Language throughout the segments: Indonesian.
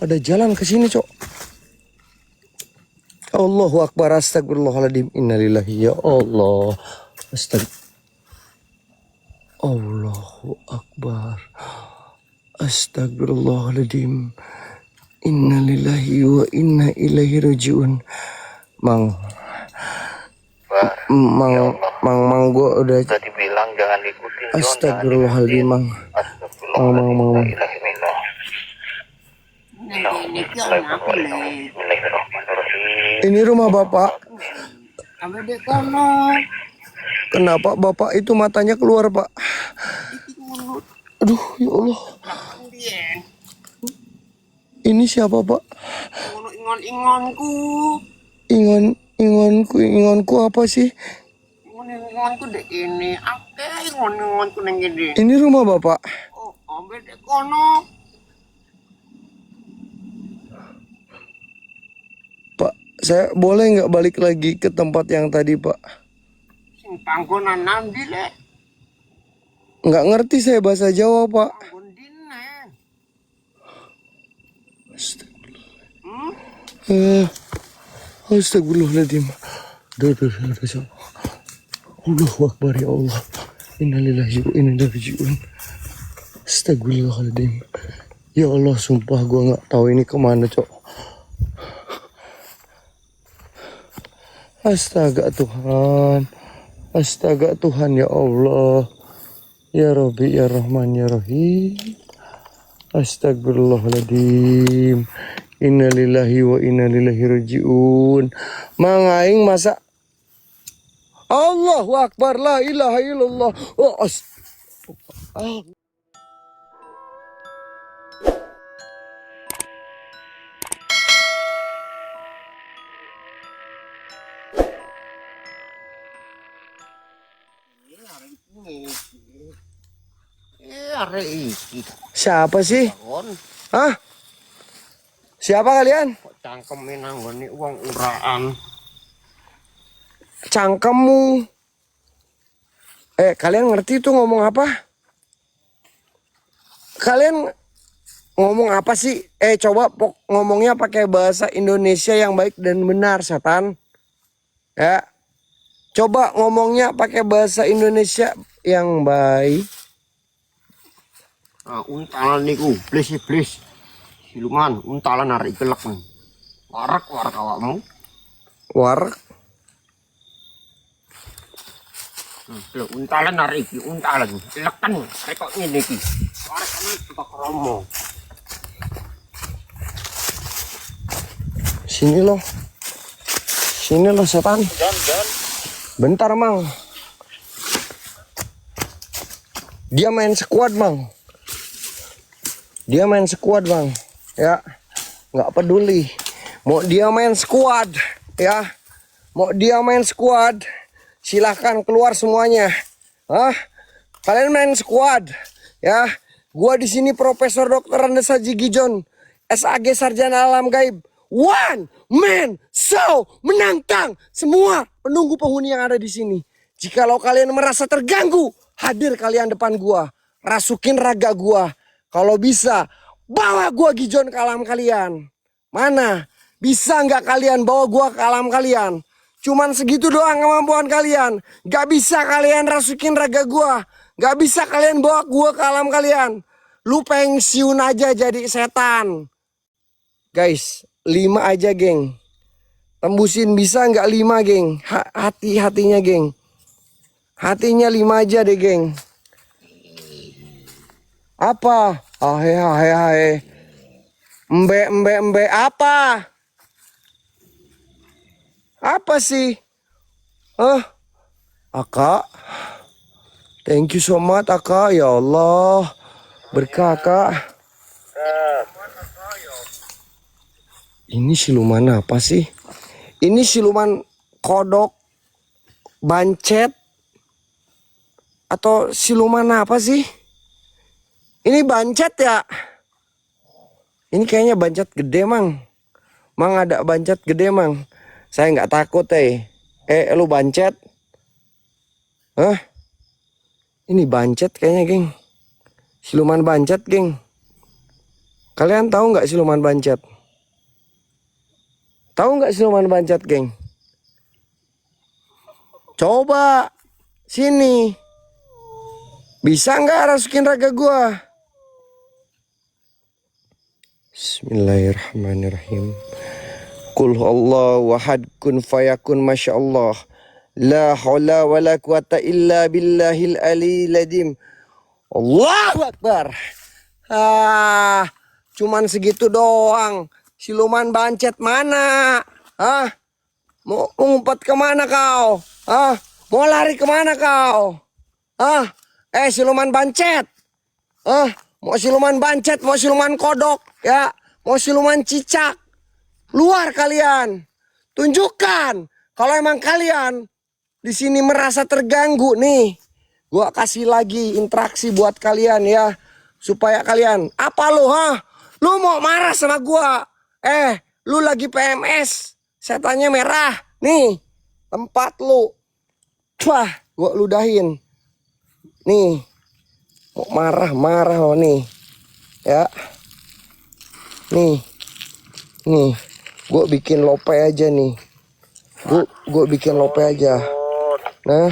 Ada jalan ke sini, Cok. Allahu Akbar, astagfirullahaladzim, innalillahi, ya Allah. Allahu Akbar, astagfirullahaladzim, innalillahi wa inna ilaihi rajiun. Mang, gue udah dibilang jangan ikutin. Astagfirullahaladzim, Mang. Ini rumah Bapak. Kenapa Bapak itu matanya keluar, Pak? Aduh, ya Allah. Ini siapa, Pak? Ingonku apa sih? Ingonku dek ini. Ingonku neng gede. Ini rumah Bapak. Beda kono. Pak, saya boleh nggak balik lagi ke tempat yang tadi, Pak? Sing panggonan nandi le. Nggak ngerti saya bahasa Jawa, Pak. Panggon dine. Astagfirullahaladzim. Allahu Akbar, ya Allah. Innalillahi wa inna ilaihi rajiun. Astagfirullahaladzim. Ya Allah, sumpah gue nggak tahu ini kemana, Cok. Astaga Tuhan. Astaga Tuhan, ya Allah. Ya Rabbi, ya Rahman, ya Rahim. Astagfirullahaladzim. Innalillahi wa inna ilaihi rajiun. Mang aing masa Allahu Akbar, la ilaha illallah. Siapa sih? Hah? Siapa kalian? Cangkemin anggone uang uraan. Cangkemmu. Kalian ngerti itu ngomong apa? Kalian ngomong apa sih? Coba ngomongnya pakai bahasa Indonesia yang baik dan benar, setan. Ya. Coba ngomongnya pakai bahasa Indonesia yang baik. Untalan niku, iblis. Siluman, untalan narik kelek. Warak awakmu. Warak. Lho, untalan narik iki, untalan. Leken, rekok ngene iki. Warak ana suka kromo. Sini loh setan. Jangan. Bentar, Mang. Dia main squad, Mang. Ya, nggak peduli. Mau dia main squad, ya. Silahkan keluar semuanya. Kalian main squad, ya. Gua di sini Profesor Dr. Andes Haji Gijon, SAG Sarjana Alam Gaib. One man show menantang semua penunggu penghuni yang ada di sini. Jikalau kalian merasa terganggu, hadir kalian depan gua, rasukin raga gua. Kalau bisa, bawa gua Gijon ke alam kalian. Mana? Bisa nggak kalian bawa gua ke alam kalian? Cuman segitu doang kemampuan kalian. Gak bisa kalian rasukin raga gua. Gak bisa kalian bawa gua ke alam kalian. Lu pensiun aja jadi setan. Guys, 5 aja, geng. Tembusin bisa nggak 5, geng? Hatinya, geng. Hatinya 5 aja deh, geng. Apa? Hahe. Embe apa? Apa sih? Aka. Thank you so much, Aka. Ya Allah. Berkah, Kak. Ini siluman apa sih? Ini siluman kodok, bancet, atau siluman apa sih? Ini bancet ya? Ini kayaknya bancet gede, Mang. Mang ada bancet gede, Mang. Saya nggak takut, lu bancet? Ini bancet kayaknya, geng. Siluman bancet, geng. Kalian tahu nggak siluman bancet? Tahu nggak siluman bancet, geng? Coba sini. Bisa nggak rasukin raga gua? Bismillahirrahmanirrahim. Qul huwallahu ahad, kun fayakun, masya Allah. La haula wa la quwata illa billahil aliyil azim. Allahu Akbar. Cuman segitu doang. Siluman bancet mana? Mau ngumpet kemana kau? Mau lari kemana kau? Siluman bancet. Mau siluman bancet, mau siluman kodok, ya, mau siluman cicak. Luar kalian. Tunjukkan kalau emang kalian di sini merasa terganggu nih. Gua kasih lagi interaksi buat kalian ya. Supaya kalian, apa lu, lu mau marah sama gua? Lu lagi PMS. Setannya merah. Nih, tempat lu. Wah, gua ludahin. Nih. Mau marah-marah lo nih. Ya. Nih. Gue bikin lope aja nih. Gue bikin lope aja. Nah,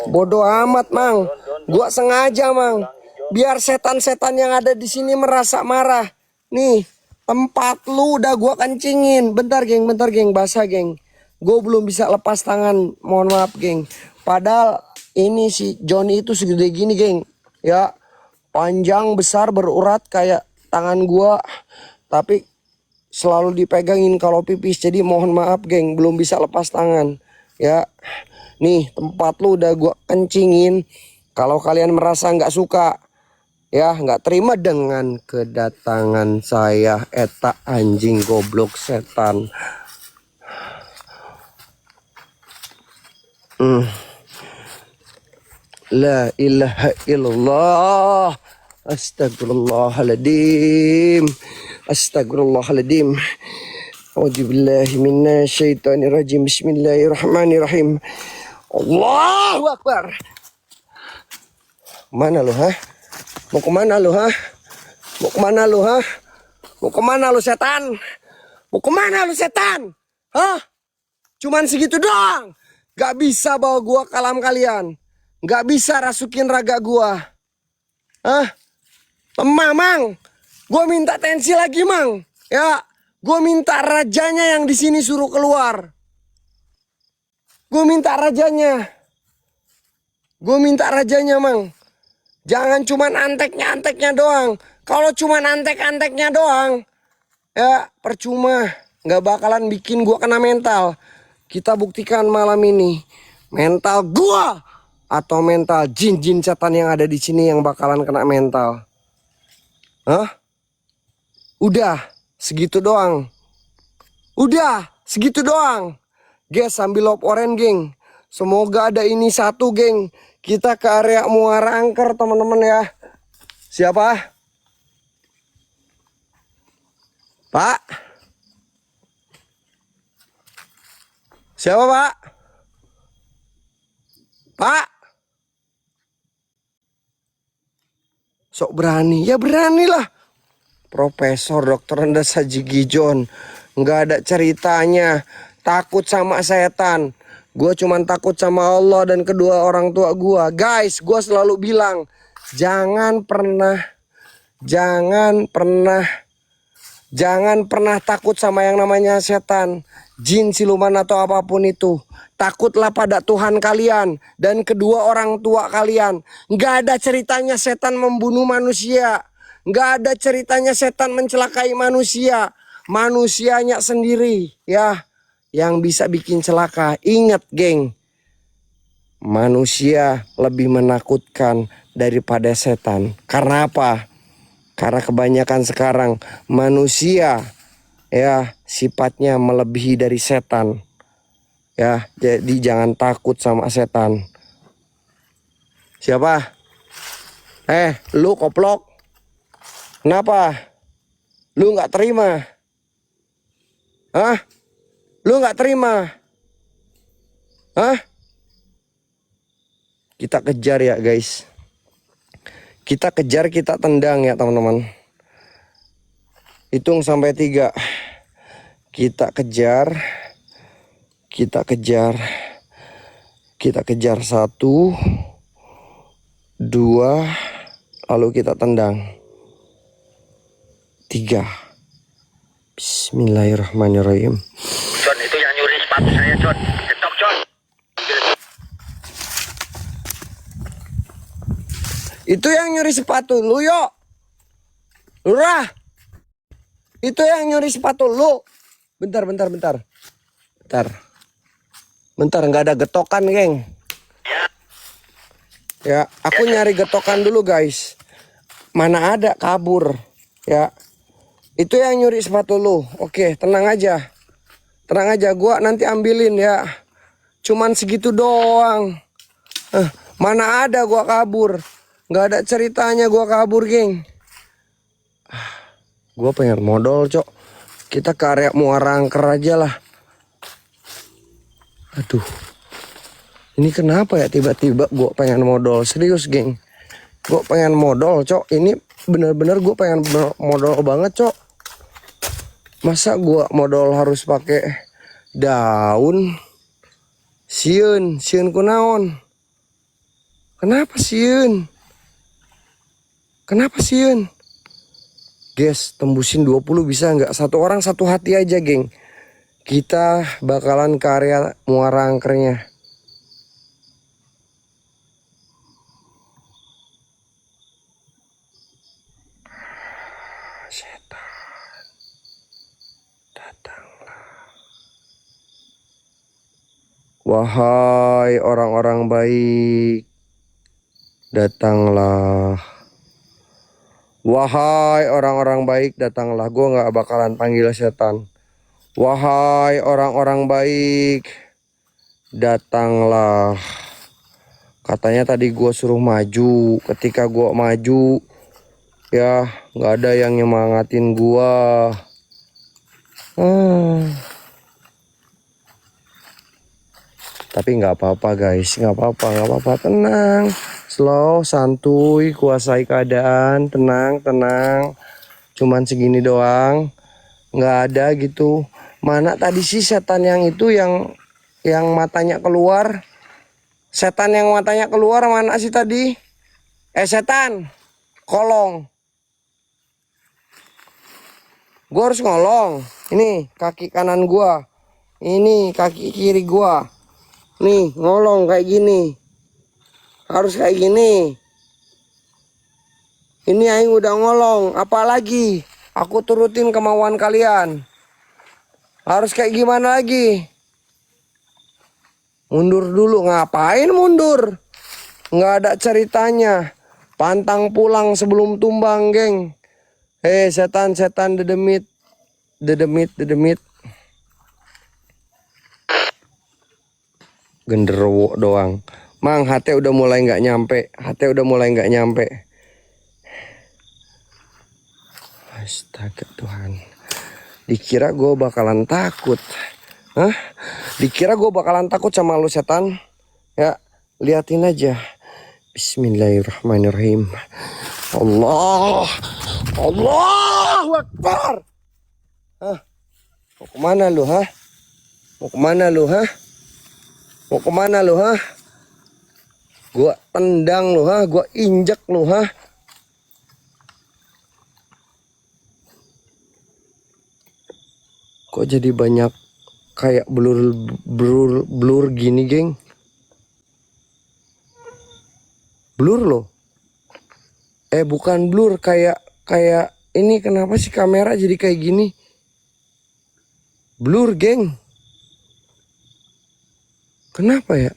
bodoh amat, Mang. Gue sengaja, Mang. Biar setan-setan yang ada di sini merasa marah. Nih, tempat lu udah gue kencingin. Bentar, geng, basah, geng. Gue belum bisa lepas tangan. Mohon maaf, geng. Padahal ini si Johnny itu segede gini, geng. Ya, panjang, besar, berurat kayak tangan gue. Tapi selalu dipegangin kalau pipis. Jadi mohon maaf, geng, belum bisa lepas tangan. Ya, nih tempat lu udah gua kencingin. Kalau kalian merasa nggak suka, ya nggak terima dengan kedatangan saya, eta anjing goblok setan. La ilaha illallah. Astagfirullahaladzim. Astagfirullahaladzim. A'udzubillahi minasyaitonirrajim. Bismillahirrahmanirrahim. Allahu Akbar. Mana lu, Mau kemana lu, Mau kemana lu, Mau kemana lu, setan? Mau kemana lu, setan? Cuman segitu doang. Gak bisa bawa gua ke alam kalian. Gak bisa rasukin raga gua. Lemah, Mang. Gue minta tensi lagi, Mang. Ya, gue minta rajanya yang di sini suruh keluar. Gue minta rajanya. Mang. Jangan cuman antek-anteknya doang. Kalau cuman antek-anteknya doang, ya percuma. Gak bakalan bikin gue kena mental. Kita buktikan malam ini. Mental gue atau mental jin-jin setan yang ada di sini yang bakalan kena mental. Udah segitu doang. Guys, sambil lop oren, geng. Semoga ada ini satu, geng. Kita ke area Muara Angker, teman-teman ya. Siapa? Pak? Siapa, Pak? Pak? Sok berani. Ya beranilah. Profesor Dr. Andes Haji Gijon. Nggak ada ceritanya. Takut sama setan. Gue cuman takut sama Allah dan kedua orang tua gue. Guys, gue selalu bilang. Jangan pernah takut sama yang namanya setan. Jin, siluman atau apapun itu. Takutlah pada Tuhan kalian dan kedua orang tua kalian. Nggak ada ceritanya setan membunuh manusia. Nggak ada ceritanya setan mencelakai manusia. Manusianya sendiri ya yang bisa bikin celaka. Ingat, geng. Manusia lebih menakutkan daripada setan. Karena apa? Karena kebanyakan sekarang manusia ya sifatnya melebihi dari setan. Ya, jadi jangan takut sama setan. Siapa? Lu koplok. Kenapa? Lu nggak terima? Lu nggak terima? Kita kejar ya, guys. Kita kejar, kita tendang ya, teman-teman. Hitung sampai 3. Kita kejar. Kita kejar. Kita kejar 1, 2, lalu kita tendang. 3. Bismillahirrahmanirrahim. John, itu yang nyuri sepatu saya, John. Ketok, John. Itu yang nyuri sepatu lu, yo. Lurah. Itu yang nyuri sepatu lu. Bentar. Bentar, nggak ada getokan, geng. Ya, aku nyari getokan dulu, guys. Mana ada, kabur. Ya. Itu yang nyuri sepatu lu. Oke, tenang aja. Tenang aja, gua nanti ambilin ya. Cuman segitu doang. Mana ada gua kabur. Nggak ada ceritanya gua kabur, geng. Gua pengen modal, Cok. Kita ke area Muara Angker aja lah. Aduh. Ini kenapa ya tiba-tiba gue pengen modal. Serius, geng. Gue pengen modal, Cok. Ini bener-bener gue pengen modal banget, Cok. Masa gue modal harus pakai daun? Sieun kunaon? Kenapa sieun? Guys, tembusin 20 bisa nggak? Satu orang satu hati aja, geng. Kita bakalan ke area Muara Angkernya. Setan, datanglah. Wahai orang-orang baik, datanglah. Wahai orang-orang baik, datanglah. Gue gak bakalan panggil setan. Wahai orang-orang baik, datanglah. Katanya tadi gue suruh maju. Ketika gue maju, ya gak ada yang nyemangatin gue. Tapi gak apa-apa, guys. Gak apa-apa. Tenang. Slow, santuy, kuasai keadaan, tenang. Cuman segini doang, nggak ada gitu. Mana tadi sih setan yang itu yang matanya keluar? Setan yang matanya keluar mana sih tadi? Setan, kolong. Gua harus ngolong. Ini kaki kanan gua, ini kaki kiri gua. Nih ngolong kayak gini. Harus kayak gini. Ini aing udah ngolong, apalagi aku turutin kemauan kalian. Harus kayak gimana lagi? Mundur dulu, ngapain mundur? Nggak ada ceritanya. Pantang pulang sebelum tumbang, geng. Setan dedemit. Genderuwo doang. Mang, hati udah mulai nggak nyampe. Astaga Tuhan. Dikira gue bakalan takut. Dikira gue bakalan takut sama lu setan. Ya, liatin aja. Bismillahirrahmanirrahim. Allahu Akbar. Mau kemana lu, Gua tendang lu, Gua injek lu, Kok jadi banyak kayak blur gini, geng? Blur loh. Bukan blur, kayak ini kenapa sih kamera jadi kayak gini? Blur, geng. Kenapa ya?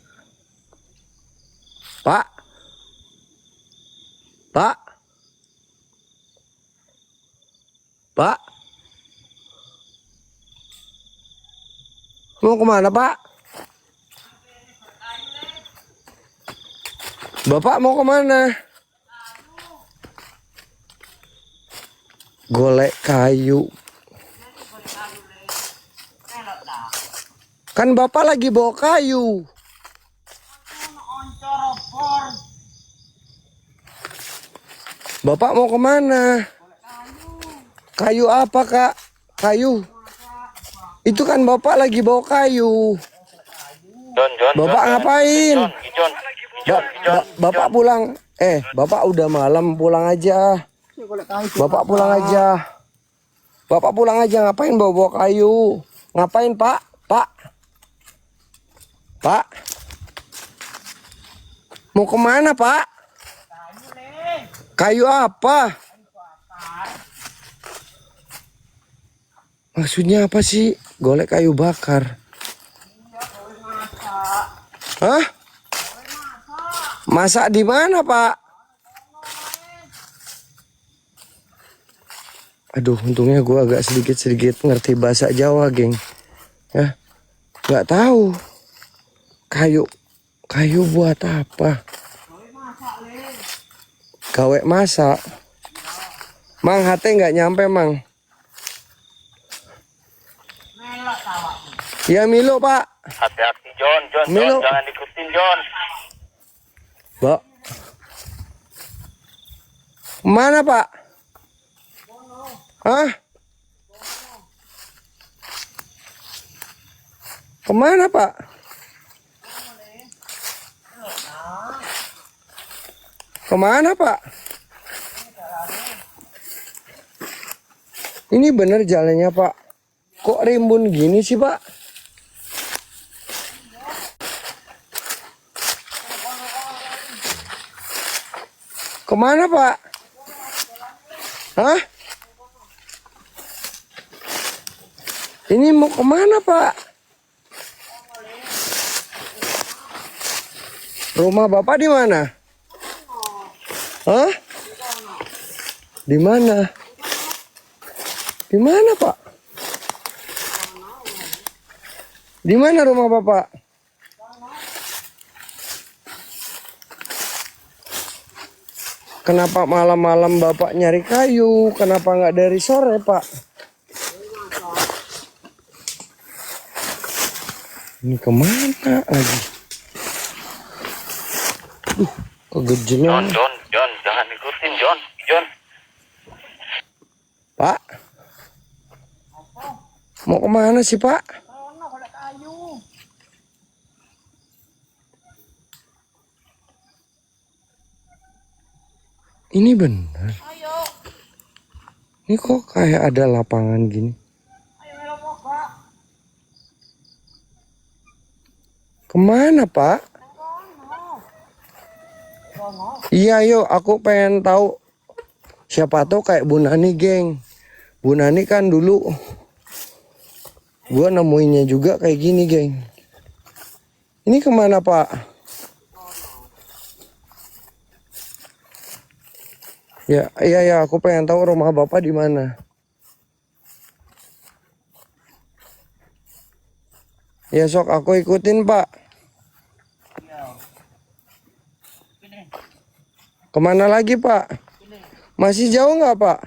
Pak. Mau kemana, Pak? Bapak mau kemana? Golek kayu. Kan Bapak lagi bawa kayu. Bapak mau kemana? Kayu apa, Kak? Kayu. Itu kan Bapak lagi bawa kayu. Bapak ngapain? Bapak pulang. Bapak udah malam, pulang aja. Bapak pulang aja. Bapak pulang aja, ngapain bawa kayu? Ngapain, Pak? Pak? Pak? Mau kemana, Pak? Kayu apa? Maksudnya apa sih? Golek kayu bakar. Hah? Masak di mana, Pak? Aduh, untungnya gue agak sedikit ngerti bahasa Jawa, geng. Ya, nggak tahu. Kayu buat apa? Gawe masak. Mang, hati nggak nyampe, Mang. Ya, Milo, Pak. Hati-hati, John, Milo. jangan ikutin, John. Pak. Mana, Pak? Hah? Kemana, Pak? Kemana, Pak? Ini bener jalannya, Pak. Kok rimbun gini sih, Pak? Kemana, Pak? Hah? Ini mau kemana, Pak? Rumah Bapak di mana? Hah? Di mana? Di mana, Pak? Di mana rumah Bapak? Kenapa malam-malam Bapak nyari kayu? Kenapa nggak dari sore, Pak? Ini kemana lagi? Kegejelan. John, jangan ikutin, John. Pak? Mau kemana sih, Pak? Ini benar. Ini kok kayak ada lapangan gini. Kemana, Pak? Iya, yuk. Aku pengen tahu. Siapa tahu kayak Bu Nani, geng. Bu Nani kan dulu gua nemuinnya juga kayak gini, geng. Ini kemana, Pak? Ya, iya, aku pengen tahu rumah Bapak di mana. Ya, sok aku ikutin, Pak. Kemana lagi, Pak? Masih jauh nggak, Pak?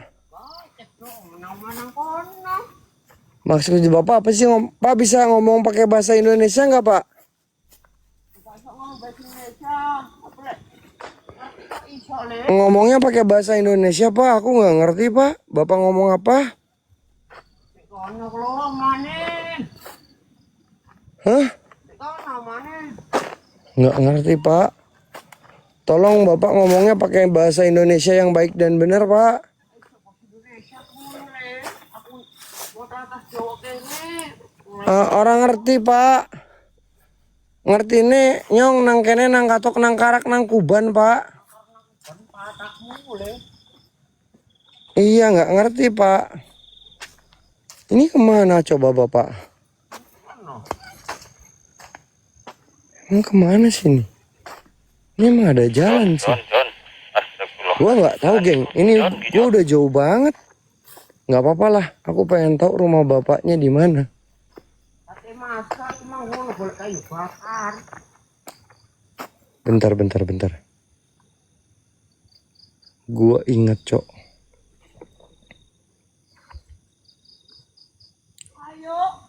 Maksud Bapak apa sih? Pak bisa ngomong pakai bahasa Indonesia nggak, Pak? Ngomongnya pakai bahasa Indonesia, Pak. Aku nggak ngerti, Pak. Bapak ngomong apa? Hah? Nggak ngerti, Pak. Tolong Bapak ngomongnya pakai bahasa Indonesia yang baik dan benar, Pak. Orang ngerti, Pak. Ngerti nih, nyong nang kene nang katok nang karak nang kuban, Pak. Iya, nggak ngerti, Pak. Ini kemana coba, Bapak? Emang kemana sini? Ini emang ada jalan sih. John. Astagfirullah. Gua nggak tahu, geng. Ini gua udah jauh banget. Nggak apa-apa lah. Aku pengen tahu rumah bapaknya di mana. Bentar. Gua inget, Cok.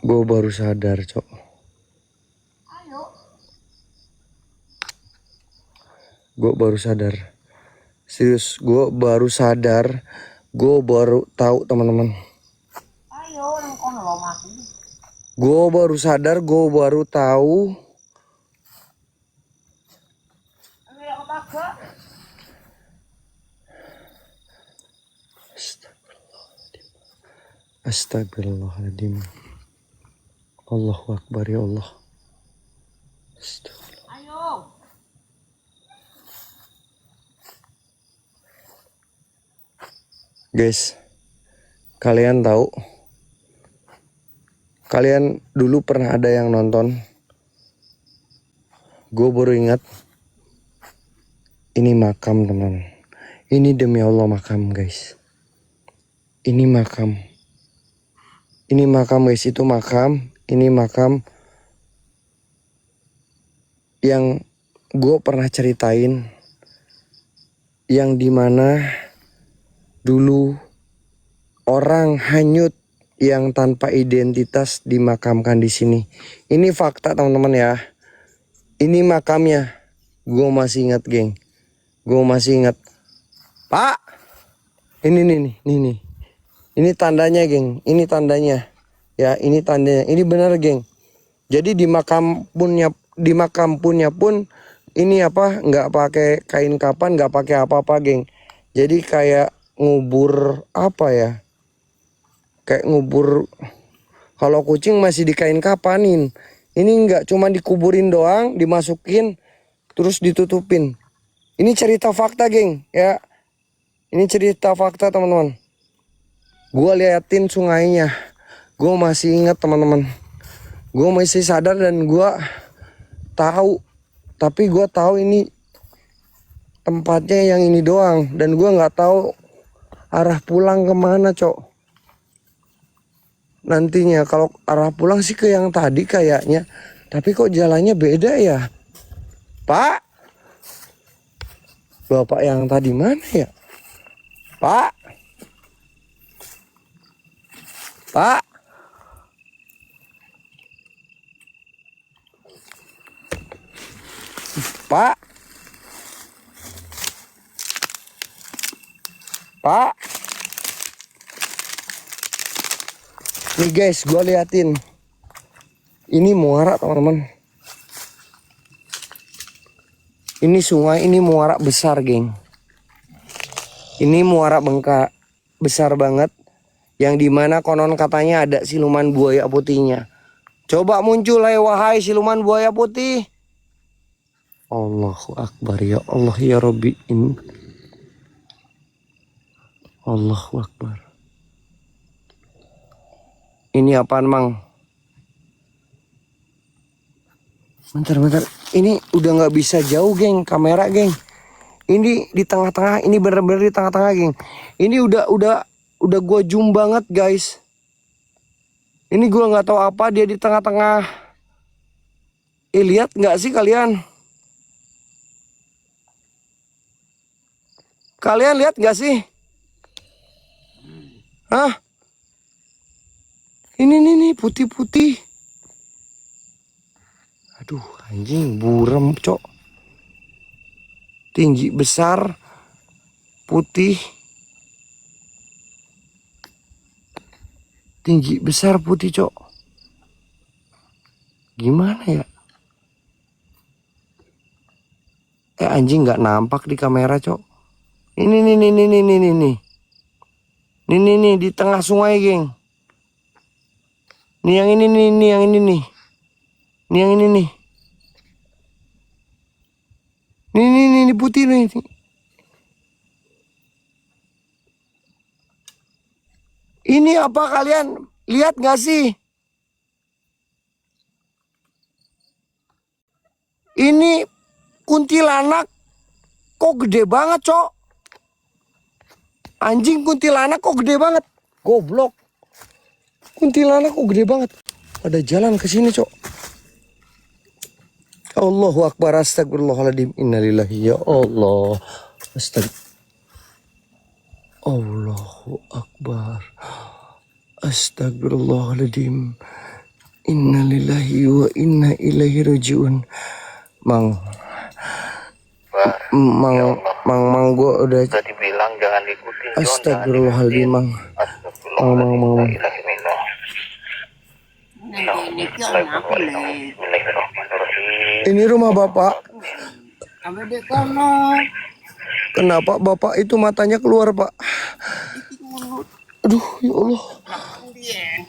Gua baru sadar, Cok. Gue baru sadar. Serius, gue baru sadar Gue baru tahu teman-teman. Ayo, nang kono lo mati. Gue baru sadar, gue baru tahu. Ayo aku tagak. Astagfirullahaladzim. Allahu Akbar ya Allah. Astagfirullah. Ayo. Guys, kalian tahu? Kalian dulu pernah ada yang nonton? Gue baru ingat. Ini makam teman. Ini demi Allah makam guys. Ini makam. Ini makam guys, itu makam. Ini makam yang gue pernah ceritain. Yang dimana dulu orang hanyut yang tanpa identitas dimakamkan di sini. Ini fakta teman-teman ya. Ini makamnya. Gue masih ingat geng. Gue masih ingat. Pak. Ini nih. Ini tandanya geng. Ini tandanya. Ya ini tandanya. Ini benar geng. Jadi di makam punnya pun ini apa? Nggak pakai kain kapan, nggak pakai apa-apa geng. Jadi kayak ngubur apa ya? Kayak ngubur. Kalau kucing masih di kain kapanin. Ini nggak, cuma dikuburin doang, dimasukin, terus ditutupin. Ini cerita fakta geng ya. Ini cerita fakta teman-teman. Gue liatin sungainya. Gue masih ingat teman-teman. Gue masih sadar dan gue tahu. Tapi gue tahu ini tempatnya yang ini doang. Dan gue nggak tahu arah pulang kemana cok. Nantinya kalau arah pulang sih ke yang tadi kayaknya. Tapi kok jalannya beda ya. Pak. Bapak yang tadi mana ya? Pak. Pak. Pak. Pak. Nih guys, gue liatin. Ini muara teman-teman. Ini sungai, ini muara besar geng. Ini muara bengkak besar banget. Yang dimana konon katanya ada siluman buaya putihnya. Coba muncul wahai siluman buaya putih. Allahu Akbar ya Allah ya Rabbi. Allahu Akbar. Ini apaan mang? Bentar. Ini udah nggak bisa jauh geng, kamera geng. Ini di tengah-tengah, ini bener-bener di tengah-tengah geng. Ini udah gue zoom banget guys. Ini gue nggak tahu apa dia di tengah-tengah. Lihat nggak sih kalian? Kalian lihat nggak sih? Hah? Ini nih putih-putih. Aduh anjing burem cok. Tinggi besar. Putih. Tinggi besar putih cok. Gimana ya? Anjing nggak nampak di kamera cok. Ini nih. Ini di tengah sungai geng. Nih yang ini nih. Nih yang ini nih. Ini putih nih. Ini apa kalian lihat gak sih? Ini kuntilanak kok gede banget cok. Anjing kuntilanak kok gede banget. Goblok. Kuntilanak kok gede banget. Ada jalan ke sini cok. Allahu Akbar, astagfirullahaladzim, innalillahi ya Allah. Allahu Akbar, astagfirullahaladzim, innalillahi wa inna ilaihi rajiun. Mang, Akbar. Mang, gue udah. Udah dibilang jangan diikutin, John. Astagfirullahaladzim, Mang. Astagfirullahaladzim. Ini kau apa le? Ini rumah Bapak. Apa dek kono? Kenapa Bapak itu matanya keluar, Pak? Aduh, ya Allah. Bien.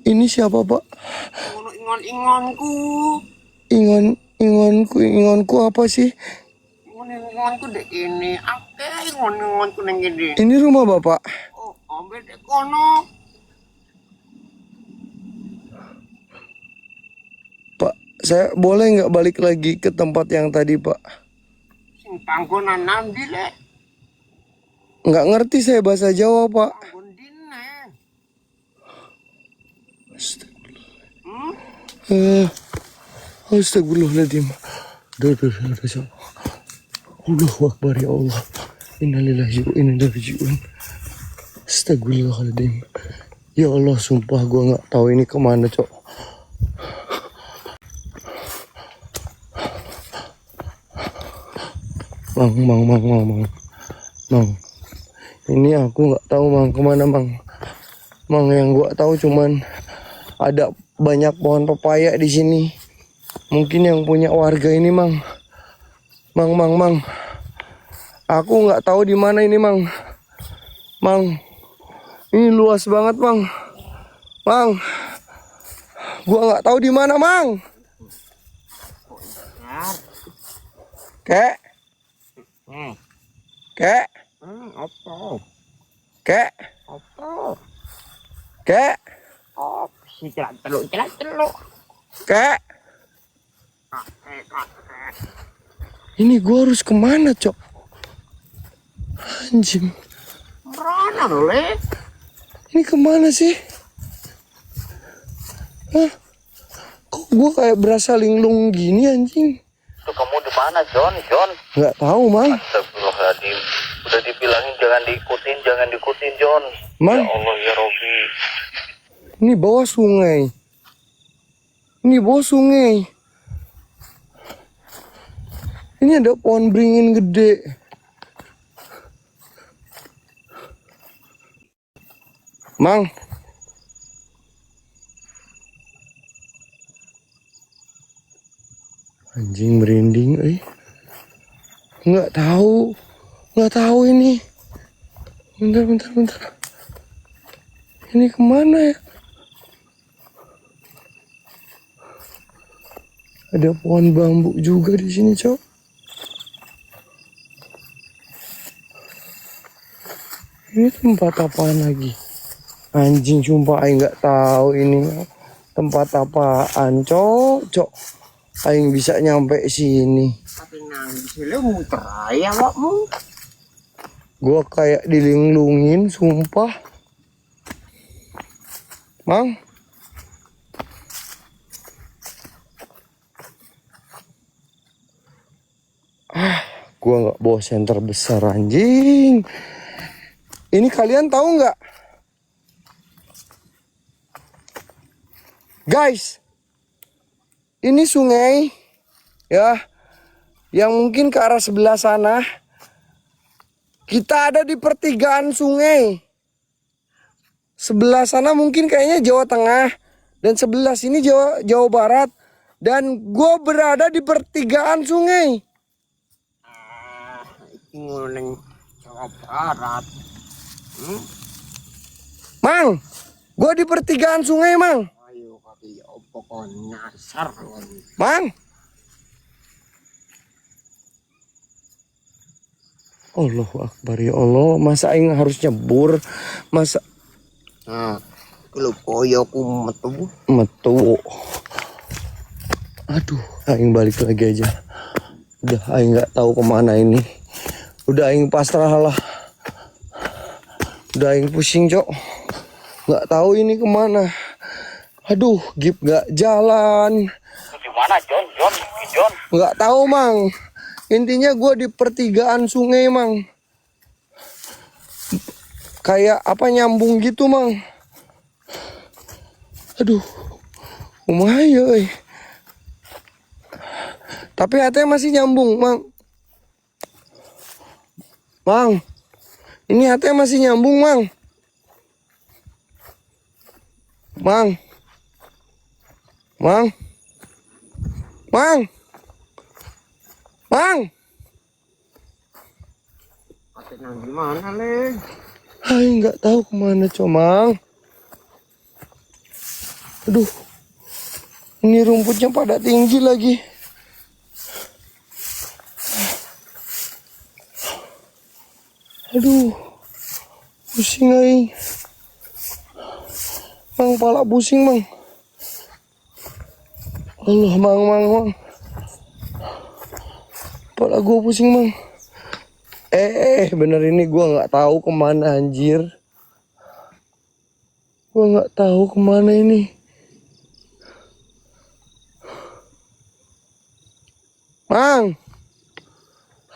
Ini siapa, Pak? Kono ingon-ingonku. Ingonku apa sih? Ingon-ingonku dek ini. Ake ingon-ingonku neng gede. Ini rumah Bapak. Oh, ambil dek kono. Pak, saya boleh nggak balik lagi ke tempat yang tadi, Pak? Sing panggonan nandi le. Nggak ngerti saya bahasa Jawa, Pak. Panggon dine. Astagfirullahaladzim. Udah. Allahu Akbar, ya Allah. Innalillahi wa inna ilaihi raji'un. Astagfirullahaladzim. Ya Allah, sumpah gue nggak tahu ini kemana, Cok. Mang. Ini aku nggak tahu, Mang, kemana, Mang. Mang, yang gue tahu cuman ada banyak pohon pepaya di sini. Mungkin yang punya warga ini, Mang. Mang. Aku nggak tahu di mana ini, Mang. Mang, ini luas banget, Mang. Mang, gua nggak tahu di mana, Mang. Kek. Apa? Kek. Apa? Kek. Oh, si celak teluk. Kek. Ini gua harus kemana, Cok? Anjing. Merana lo le. Ini kemana sih? Hah? Kok gua kayak berasa linglung gini, anjing? Itu kamu di mana, John? Nggak tahu, Mang. Astagfirullahaladzim. Udah dibilangin jangan diikutin, John. Mang. Ya Allah, ya Robbi. Ini bawah sungai. Ini ada pohon beringin gede. Mang. Anjing merinding, Nggak tahu ini. Bentar. Ini kemana ya? Ada pohon bambu juga di sini, Cok. Ini tempat apaan lagi? Anjing, sumpah aing nggak tahu ini tempat apaan, Cok. Aing bisa nyampe sini. Tapi nang bisa le muter ya wakmu. Gua kayak dilinglungin, sumpah. Mang. Gua nggak bawa senter besar, anjing. Ini kalian tahu nggak? Guys, ini sungai ya, yang mungkin ke arah sebelah sana. Kita ada di pertigaan sungai. Sebelah sana mungkin kayaknya Jawa Tengah, dan sebelah sini Jawa Barat. Dan gue berada di pertigaan sungai. Nguleng Jawa Barat. Mang, gue di pertigaan sungai, Mang. Ayo kaki opo kon nyasar kon. Mang. Allahu Akbar, ya Allah. Masa aing harus nyebur? Masa Nah, kalau koyo ku metu. Aduh, aing balik lagi aja. Udah aing nggak tahu kemana ini. Udah aing pasrah lah. Udah aing pusing, Cok. Nggak tahu ini kemana. Aduh, Gip nggak jalan. Di mana, John? Nggak tahu, Mang. Intinya gue di pertigaan sungai, Mang. Kayak apa nyambung gitu, Mang. Aduh, lumayan, Tapi hatinya masih nyambung, Mang. Mang, ini hatinya masih nyambung, Mang. Mang. Mang. Mang. Mang. Ate nang gimana, Le? Hai, nggak tahu kemana, Mang. Aduh. Ini rumputnya pada tinggi lagi. Aduh. Pusing aing. Mang, pala pusing, Mang. Allah, Mang. Pala gua pusing, Mang. Bener ini gua nggak tahu kemana, anjir. Gua nggak tahu kemana ini. Mang.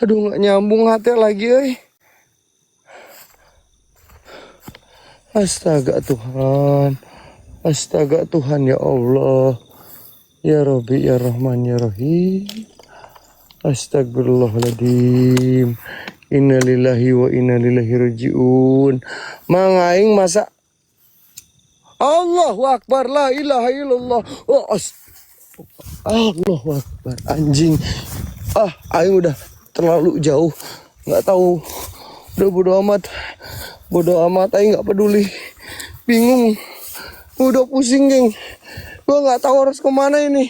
Aduh, nggak nyambung hati lagi, euy. Astaga Tuhan. Astaga Tuhan, ya Allah. Ya Rabbi, ya Rahman, ya Rahim. Astagfirullahaladzim. Innalillahi wa inna ilaihi rajiun. Mang aing masa Allahu Akbar, la ilaha illallah. Oh, Allahu Akbar, anjing. Aing udah terlalu jauh. Nggak tahu. Udah bodo amat. Bodo amat, aing nggak peduli. Bingung. Udah pusing, geng. Gua nggak tahu harus kemana ini.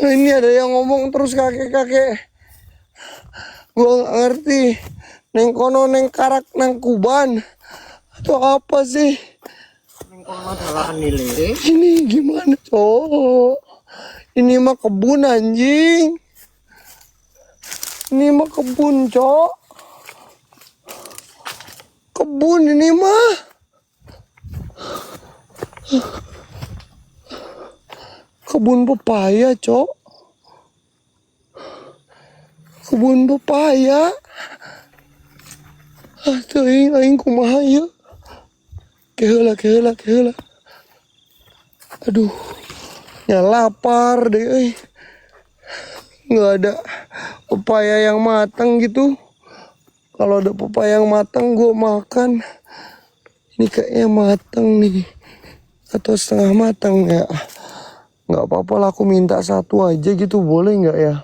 Ini ada yang ngomong terus kakek-kakek. Gua nggak ngerti. Neng kono, neng karak, neng kuban. Atau apa sih? Neng kono dalaan nih, Le. Ini gimana, cowok? Ini mah kebun, anjing. Ini mah kebun, cok. Kebun ini mah. Kebun pepaya, cok. Kebun pepaya. Tuh aing kumaha ieu. Keheula. Aduh. Ya lapar deh, euy. Nggak ada pepaya yang matang gitu. Kalau ada pepaya yang matang gue makan. Ini kayaknya matang nih. Atau setengah matang ya. Nggak apa-apa lah, aku minta satu aja gitu, boleh nggak ya?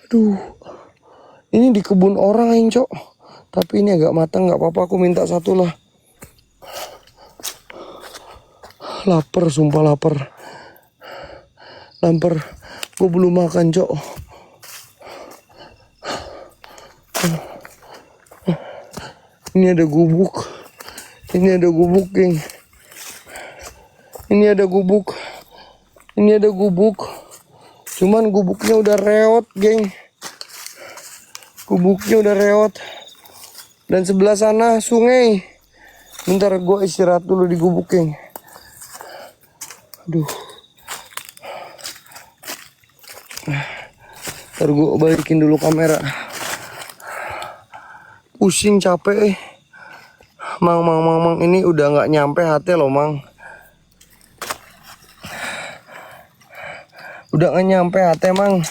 Aduh. Ini di kebun orang, yang cok. Tapi ini agak matang, nggak apa-apa, aku minta satu lah. Lapar, sumpah lapar. Gue belum makan, cok. Ini ada gubuk. Geng. Ini ada gubuk. Cuman gubuknya udah reot, geng. Dan sebelah sana sungai. Bentar, gue istirahat dulu di gubuk, geng. Aduh. Ntar gue balikin dulu kamera. Pusing, capek. Mang, ini udah nggak nyampe hati loh, Mang. Udah nggak nyampe hati, Mang.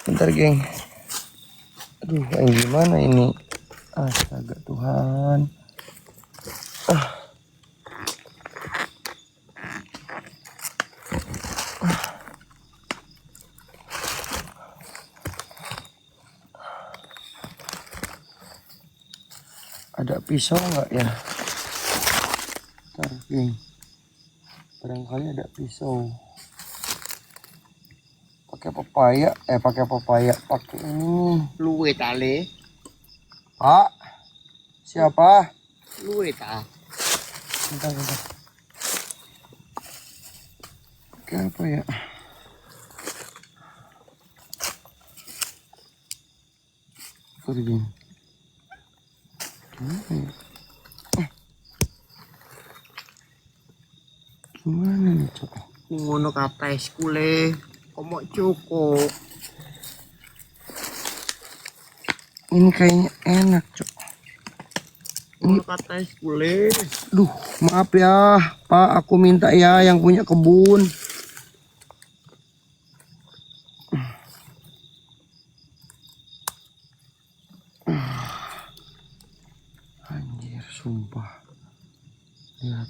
Bentar, geng. Aduh, yang gimana ini? Astaga Tuhan. Ada pisau nggak ya? Ntar, geng. Barangkali ada pisau. Pakai pepaya, pakai ini. Luwe ta, Le? Pak, siapa? Luwe ta. Bentar. Pakai apa ya? Pergi. Gimana nih, cok? Ngono kata Le. Komok cukup. Ini kayaknya enak, cok. Kalau kata boleh. Duh, maaf ya, Pak. Aku minta ya yang punya kebun. Anjir, sumpah. Lihat.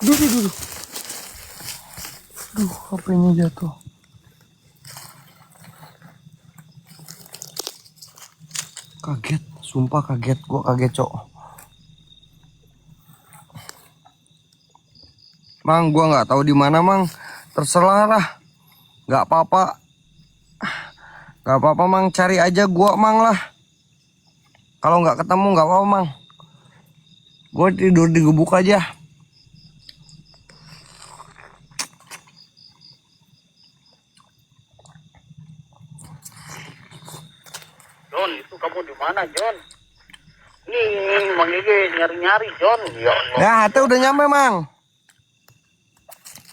Duh. Duh, HP-nya jatuh. Kaget, sumpah kaget. Gua kaget, Cok. Mang, gua nggak tahu di mana, Mang. Terserah lah. Nggak apa-apa. Nggak apa-apa, Mang. Cari aja gua, Mang lah. Kalau nggak ketemu nggak apa-apa, Mang. Gua tidur di gubuk aja. John, itu kamu di mana, John? Nih, Mang Ege nyari-nyari, John. Ya Allah. Ya, HT udah nyampe, Mang.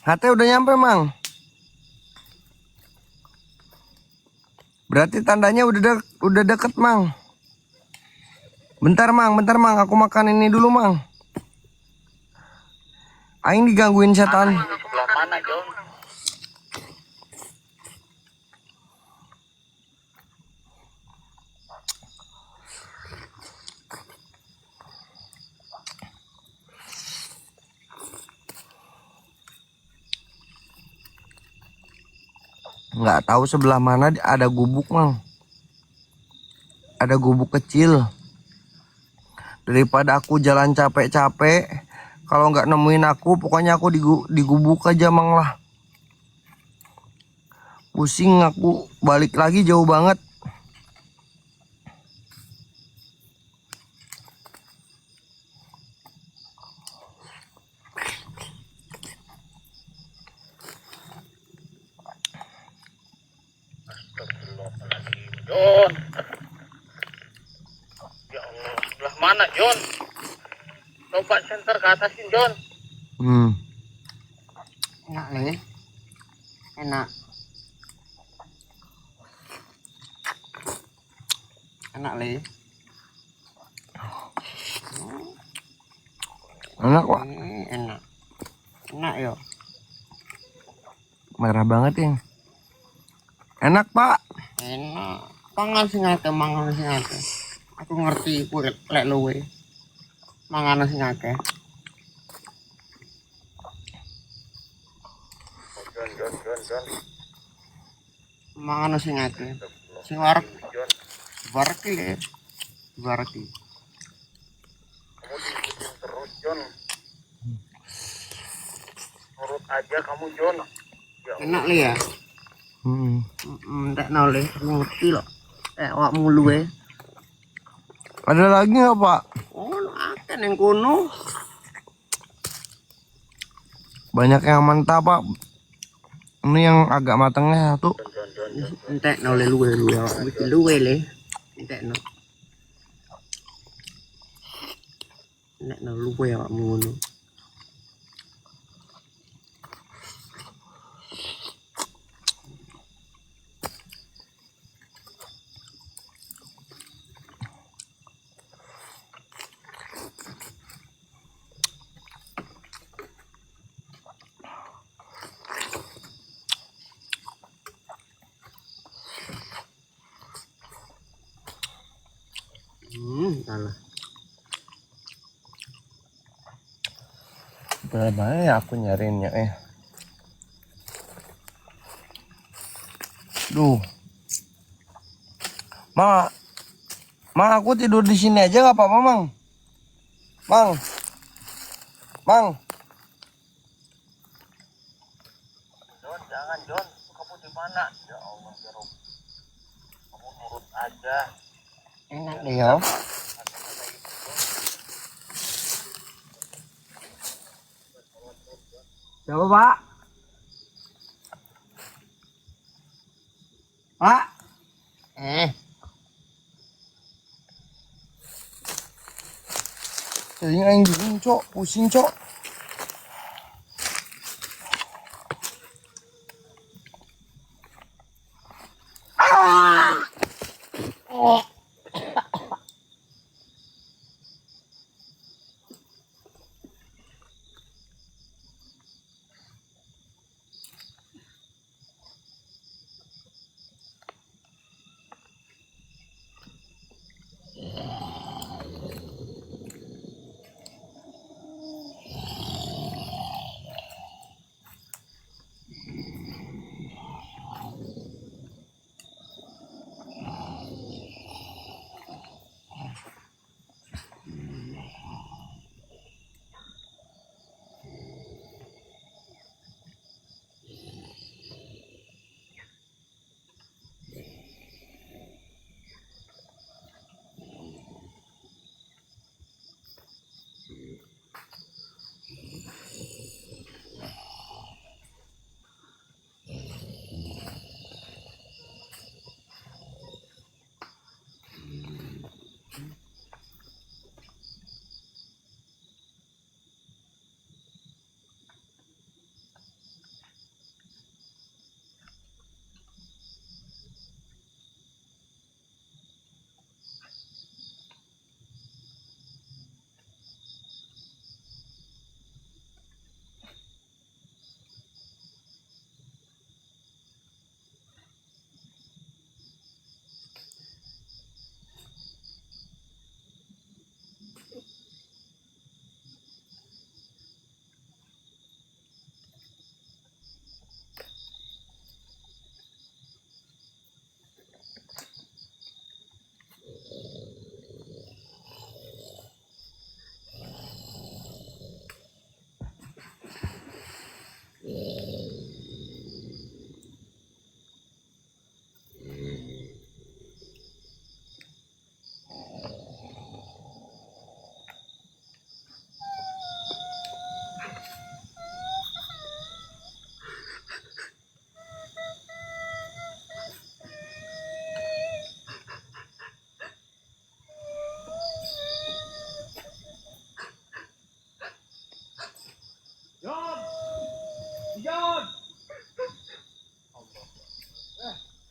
HT udah nyampe, Mang. Berarti tandanya udah deket, Mang. Bentar, Mang. Aku makan ini dulu, Mang. Aing digangguin setan. Sebelah mana, John? Nggak tahu sebelah mana ada gubuk, Mang. Ada gubuk kecil. Daripada aku jalan capek-capek, kalau nggak nemuin aku, pokoknya aku di gubuk aja, Mang lah. Pusing aku, balik lagi jauh banget. John. Ya Allah, sebelah mana, John? Coba center ke atasin, John. Enak nih. Enak. Enak nih. Enak, Pak. Enak. Enak ya. Merah banget, ya. Enak, Pak. Enak. Pangan sing akeh, mangan sing akeh. Aku ngerti kuwi lek luwe. Mangan sing akeh. John. Mangan sing akeh. Sing warek iki. Warek iki. Kamu diikutin terus, John. Nurut aja kamu, John. Ya Allah. Enak li ya. Ndak nole, aku ngerti loh. Awakmu luwe. Ada lagi nggak, Pak? Oh, akeh ning kono. Banyak yang mentah, Pak. Ini yang agak matangnya satu. Entek nole luwe awakmu iki luwe le. Entek no. Nek no luwe awakmu ngono. Salah. Berapa ya aku nyariinnya, Duh. Mang, aku tidur di sini aja nggak apa-apa, Mang. Mang. John, jangan, John. Kamu di mana? Ya Allah, ya Rob. Kamu nurut aja. Enak deh ya. Siapa Pak? Pak? Tadi yang bingung cok, pusing cok. John! John!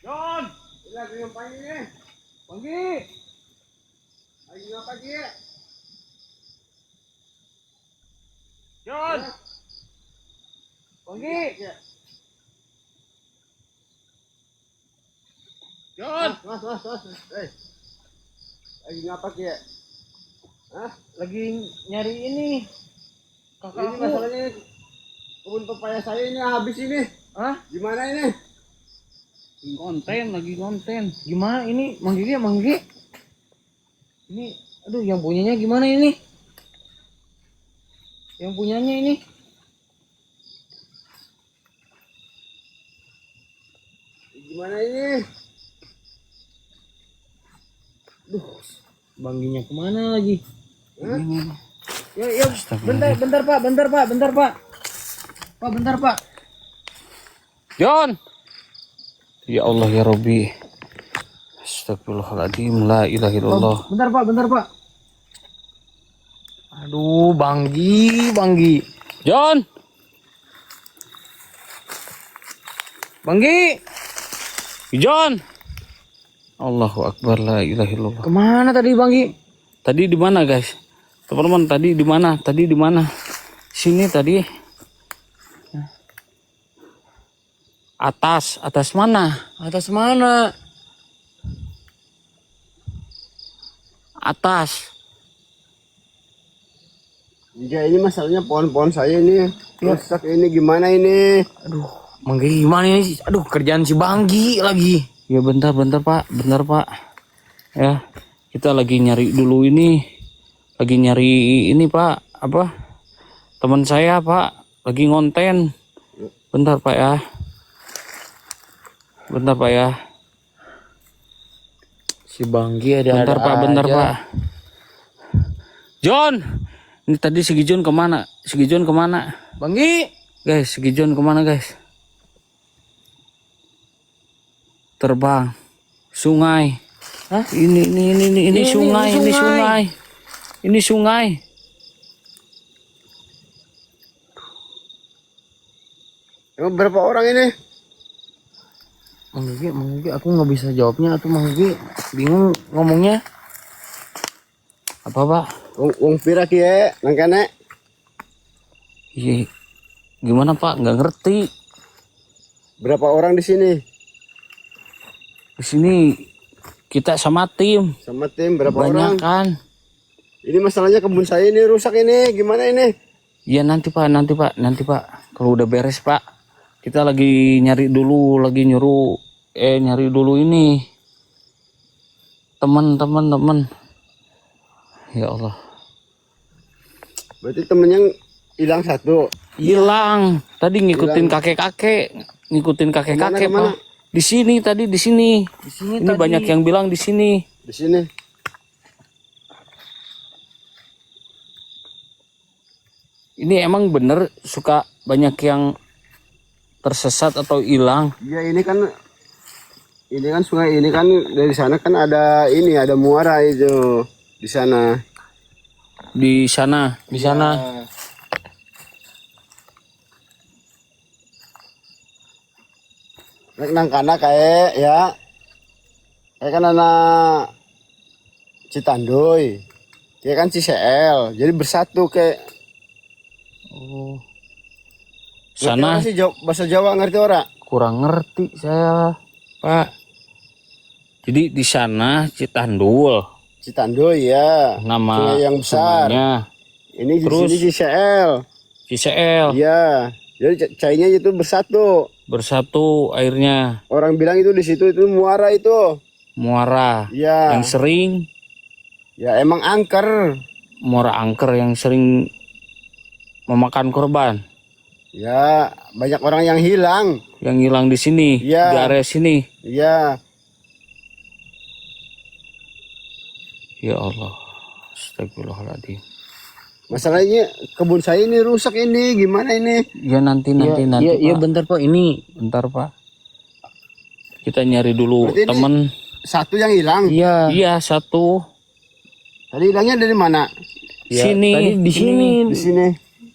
John! Lagi ngapain ini? Pagi. Lagi ngapain Ki? John! Pagi. John! Mas. Lagi ngapa Ki? Hah? Lagi nyari ini. Ini masalahnya kebun pepaya saya ini habis ini. Hah? Gimana ini? Lagi konten. Gimana ini? Mang Gigi? Ini, aduh, yang punyanya gimana ini? Yang punyanya ini? Gimana ini? Duh, Bangginya kemana lagi? Hah? Ya, bentar Pak. Pak, bentar Pak. John! Ya Allah ya Robbi. Astagfirullahaladzim, la ilaha illallah. Bentar Pak. Aduh, Banggi. John! Banggi! John! Allahu Akbar, la ilaha illallah. Kemana tadi Banggi? Tadi di mana guys? Teman-teman, tadi di mana? Sini tadi. Atas mana? Atas. Jika ini masalahnya pohon-pohon saya ini rusak ini gimana ini? Aduh, Manggi gimana ini? Aduh, kerjaan si Banggi lagi. Ya bentar Pak. Ya, kita lagi nyari dulu ini. Lagi nyari ini Pak, apa? Teman saya Pak, lagi ngonten. Bentar Pak ya. Si Banggi ada. Bentar Pak. John, ini tadi si Gijon kemana? Banggi, Guys, Gijon kemana guys? Terbang. Sungai. Hah? Ini sungai, ini sungai. Ini sungai. Emang berapa orang ini? Mang Gigi, aku nggak bisa jawabnya tuh Mang Gigi. Bingung ngomongnya. Apa pak? Wong pira kiye nang kene? Iya. Gimana pak? Nggak ngerti. Berapa orang di sini? Di sini kita sama tim. Sama tim berapa Banyak orang? kan? Ini masalahnya kebun saya ini rusak ini. Gimana ini? Iya nanti pak. Kalau udah beres pak, kita lagi nyari dulu, nyari dulu ini teman. Ya Allah, Berarti temennya hilang satu. hilang. Tadi ngikutin kakek-kakek, Kemana? pak. Di sini tadi di sini. Ini tadi. banyak yang bilang di sini. Di sini. Ini emang bener suka banyak yang tersesat atau hilang. Iya ini kan sungai ini kan dari sana kan ada muara itu di sana. Di sana. Nang kana kayak kan anak Citandoy, kayak kan Cisel, jadi bersatu kayak. Oh. Ngerti Sana orang sih bahasa Jawa ngerti ora? kurang ngerti saya, Pak. Jadi di sana Citandul Citandoy ya. nama Sungai yang besar. sungainya. Ini di Terus? sini Cisel. Cisel Iya. Jadi cairnya itu bersatu. bersatu airnya. Orang bilang itu di situ itu muara itu. Muara Iya. yang sering Ya emang angker. muara angker yang sering memakan korban. Ya banyak orang yang hilang. Yang hilang di sini, Iya. di area sini. Iya. Ya Allah. Astagfirullahaladzim. Masalahnya kebun saya ini rusak ini. Gimana ini? Ya nanti Iya Pak. bentar Pak, ini Bentar Pak. Kita nyari dulu Berarti ini- temen. Satu yang hilang. iya. Iya satu. Tadi hilangnya dari mana? Ya, Sini. tadi di sini. Di sini.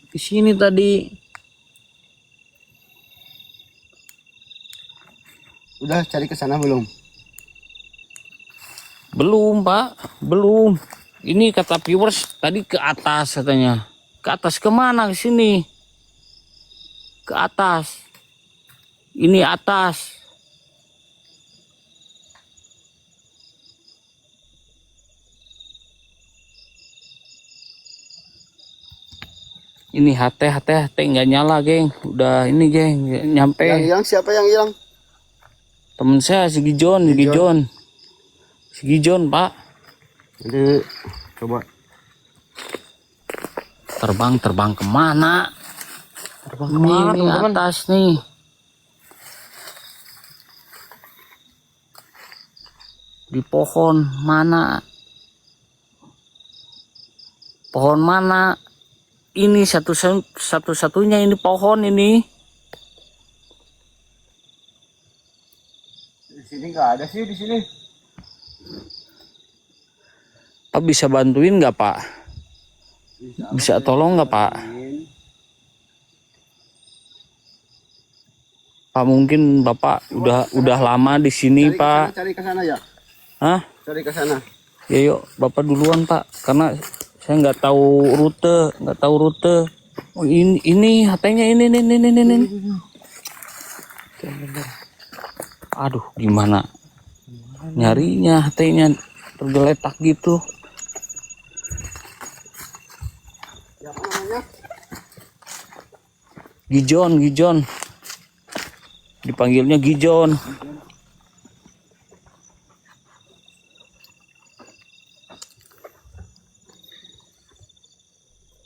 Di sini tadi. Udah cari ke sana belum? Belum Pak, belum. Ini kata viewers tadi ke atas katanya. Ke atas kemana? Ke sini. Ke atas. Ini atas. Ini HT nggak nyala geng. Udah ini geng nyampe. Yang hilang siapa yang hilang? Temen saya si Gijon. Si Gijon Pak. Jadi coba. Terbang kemana? Terbang kemana? Nih, teman-teman. atas nih. Di pohon mana? Pohon mana? Ini satu-satunya ini pohon ini. Di sini nggak ada sih di sini. Pak bisa bantuin nggak Pak? Bisa tolong nggak Pak? Pak mungkin Bapak udah lama di sini Pak. Cari ke sana ya. Hah? Cari ke sana. Ya yuk Bapak duluan Pak, karena saya nggak tahu rute. Oh ini hatenya ini. Aduh gimana? Nyarinya hatenya tergeletak gitu. Siapa namanya? Gijon. Dipanggilnya Gijon.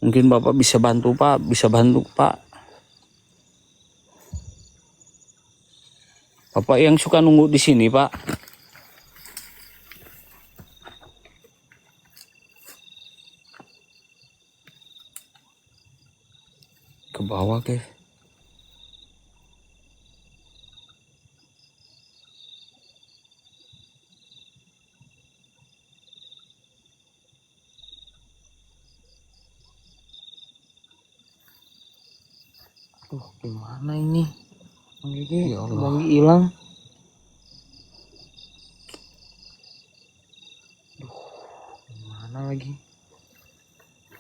Mungkin Bapak bisa bantu Pak, Bapak yang suka nunggu di sini Pak. Ke bawah guys. Gimana ini? Bang Gigi, ya Allah. Bang Gigi hilang. Gimana lagi?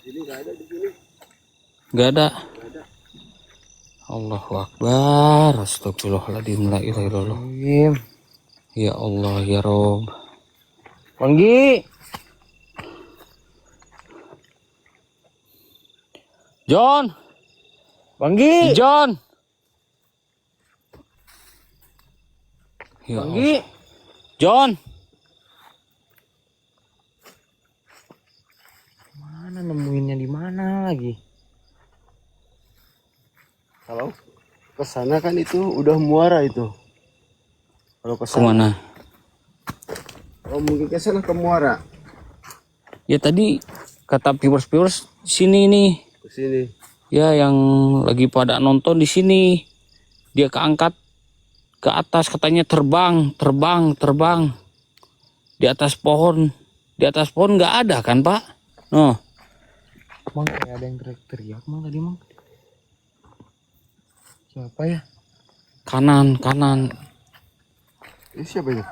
Ini nggak ada di sini. Gak ada. Allahu Akbar. Astagfirullahaladzim. La ilaha illallah. Ya Allah ya Rob. Bang Gigi. John. Bang Gigi. John. Ya Bang Gigi. John. Mana nemuinnya di mana lagi? Kalau ke sana kan itu udah muara itu. Kalau ke sana. Kemana? Oh, mungkin ke sana ke muara. Ya tadi kata viewers sini nih. Ke sini. Ya yang lagi pada nonton di sini. Dia keangkat ke atas katanya terbang. Di atas pohon. Di atas pohon nggak ada kan, Pak? No. Mang kayak ada yang teriak Mang tadi, Mang. Siapa ya? Kanan. Ini siapa itu?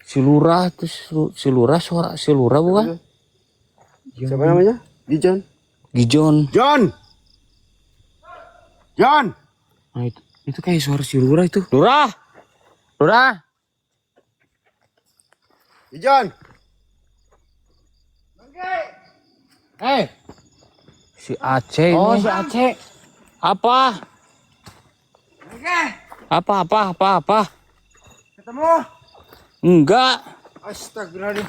Silura suara Silura bukan? Siapa namanya? Gijon. Gijon. John. Nah itu kayak suara Silura itu. Lura. Gijon. Si Aceh ini. Si Aceh. Apa? Apa? Ketemu? Enggak. Astagfirullahaladzim.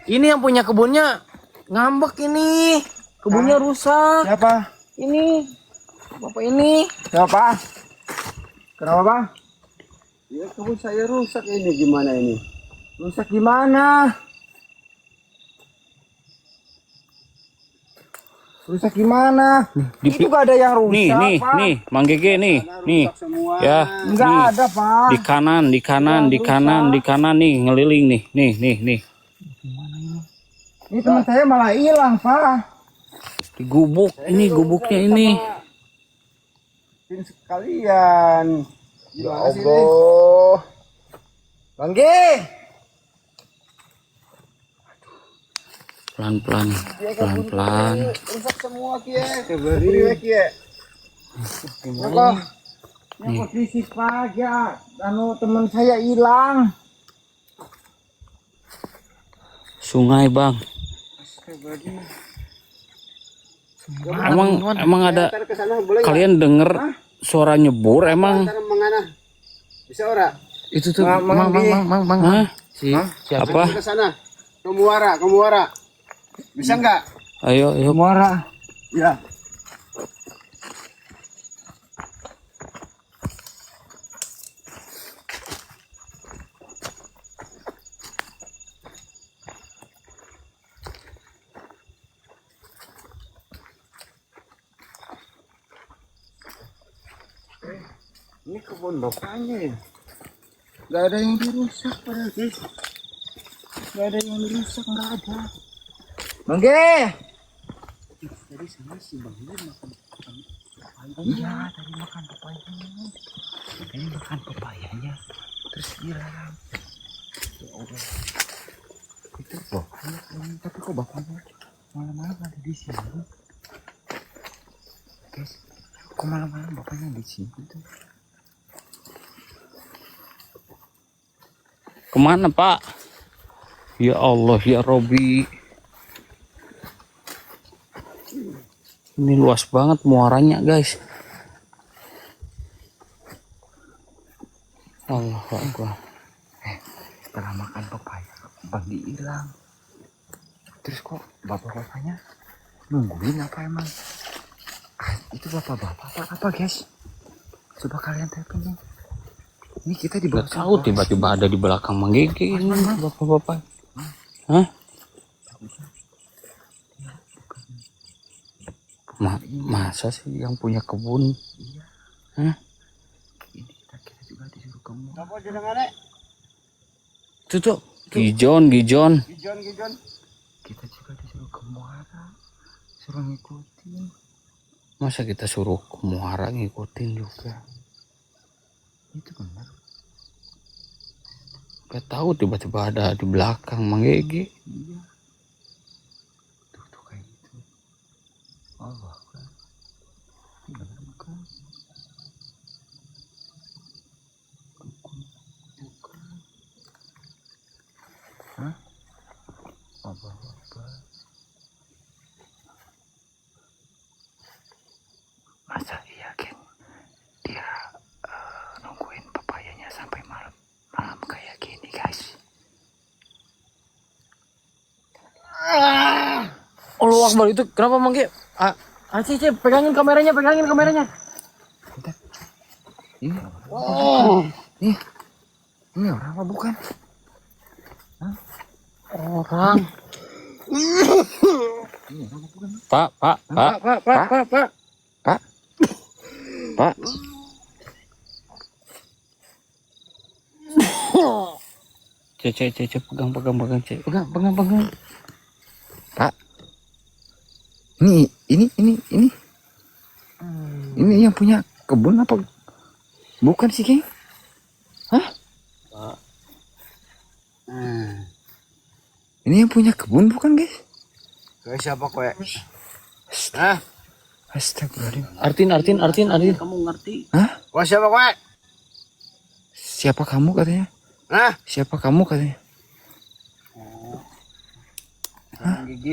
Ini yang punya kebunnya ngambek ini. Kebunnya rusak. Siapa? Ini. Bapak ini. Siapa? Kenapa, Bang? Ya, kebun saya rusak ini. Gimana ini? Rusak gimana? Rusak gimana? Itu gak ada yang rusak, Pak. Nih, Mang Gege nih. Semua. Ya. Enggak nih. ada, Pak. Di kanan nih, ngeliling nih. Nih. Ini teman saya malah hilang, Pak. Di gubuk, ini gubuknya ini. Ini sekalian. Ya Gimana sih ini? Allah. Bang G. Pelan-pelan. Rusak semua, Kie. Beri Kie. Apa? Yang posisi Pak, ya. Teman saya hilang. Sungai, Bang. Emang ada kalian denger suara nyebur emang? Bisa ora? Itu tuh Mang. Hah? Apa? Ke sana. Ke muara. Bisa enggak? Ayo. Muara. Ya. Ini kebun bapaknya ya? Gak ada yang dirusak padahal, guys. Gak ada yang dirusak, gak ada. Bang G. Tadi sama si Bang Lir makan papaya. Iya, tadi makan papayanya. Terus hilang. Ya Allah. Itu bapaknya, tapi kok bapaknya malam-malam ada di sini? Guys, kok malam-malam bapaknya di sini tuh? Kemana, Pak? Ya Allah, ya Robi. Ini luas banget muaranya, guys. Allah Akbar. Setelah makan papaya, Bang hilang. Terus kok bapak-bapaknya nungguin apa emang? Itu bapak-bapak apa, guys? Coba kalian telepon nih. Ini kita di Gak tahu tiba-tiba ada di belakang Mang Gege ini bapak-bapak. Hah? Masa sih yang punya kebun? Hah? Ini kita juga disuruh ke muara. Apa jenengannya? Tuh. Gijon. Gijon. Kita juga disuruh ke muara. Suruh ngikutin. Masa kita suruh muara ngikutin juga? Itu benar. Gak tahu tiba-tiba ada di belakang Mang Gege. Iya. Tuh kayak gitu. Allah kan. Benar bukan? Bukan. Hah? Allah Akbar. Masa iya geng dia nungguin papayanya sampai malam kayak gini guys. Allah Akbar, itu kenapa Mang Ge? Aceh pegangin kameranya. Ini ini orang apa bukan? Hah? Orang. Pak. Cek, pegang. Pak. Ini. Ini yang punya kebun apa? Bukan sih, Geng? Hah? Pak. Ini yang punya kebun bukan, guys? Kayak siapa kowe? Hah? Astagfirullahaladzim. Artin. Kamu ngerti? Hah? Kowe siapa kowe? Siapa kamu katanya? Hah? Siapa kamu katanya?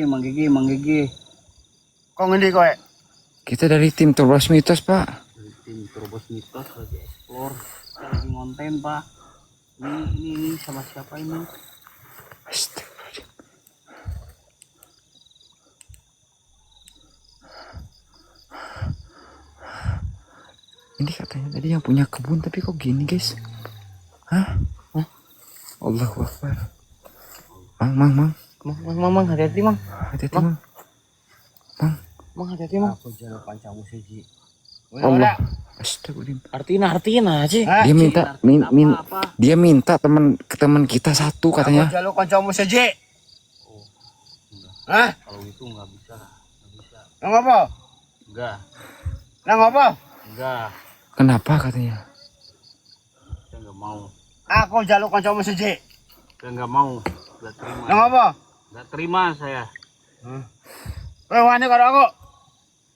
Mang Gigi. Kok ngendi kowe? Kita dari tim Turbos Mitos, Pak. Dari tim Turbos Mitos lagi explore, lagi ngonten Pak. Ini sama siapa ini? Astagfirullahaladzim. Ini katanya tadi yang punya kebun, tapi kok gini guys? Hah? Allahu Akbar. Mang, hati-hati Mang. Mang, hati-hati Mang. Aku jalan pancamu siji. Allah. Astagfirullahaladzim. Artiin aja. Dia minta teman kita satu katanya. Aku jalan pancamu siji. Hah? Kalau itu nggak bisa. Nang apa? Enggak. Nang apa? Enggak. Kenapa katanya? Saya nggak mau. Aku jalan pancamu siji. Saya nggak mau. Nggak terima. Nang apa? Nggak terima saya. Kowe wani karo aku?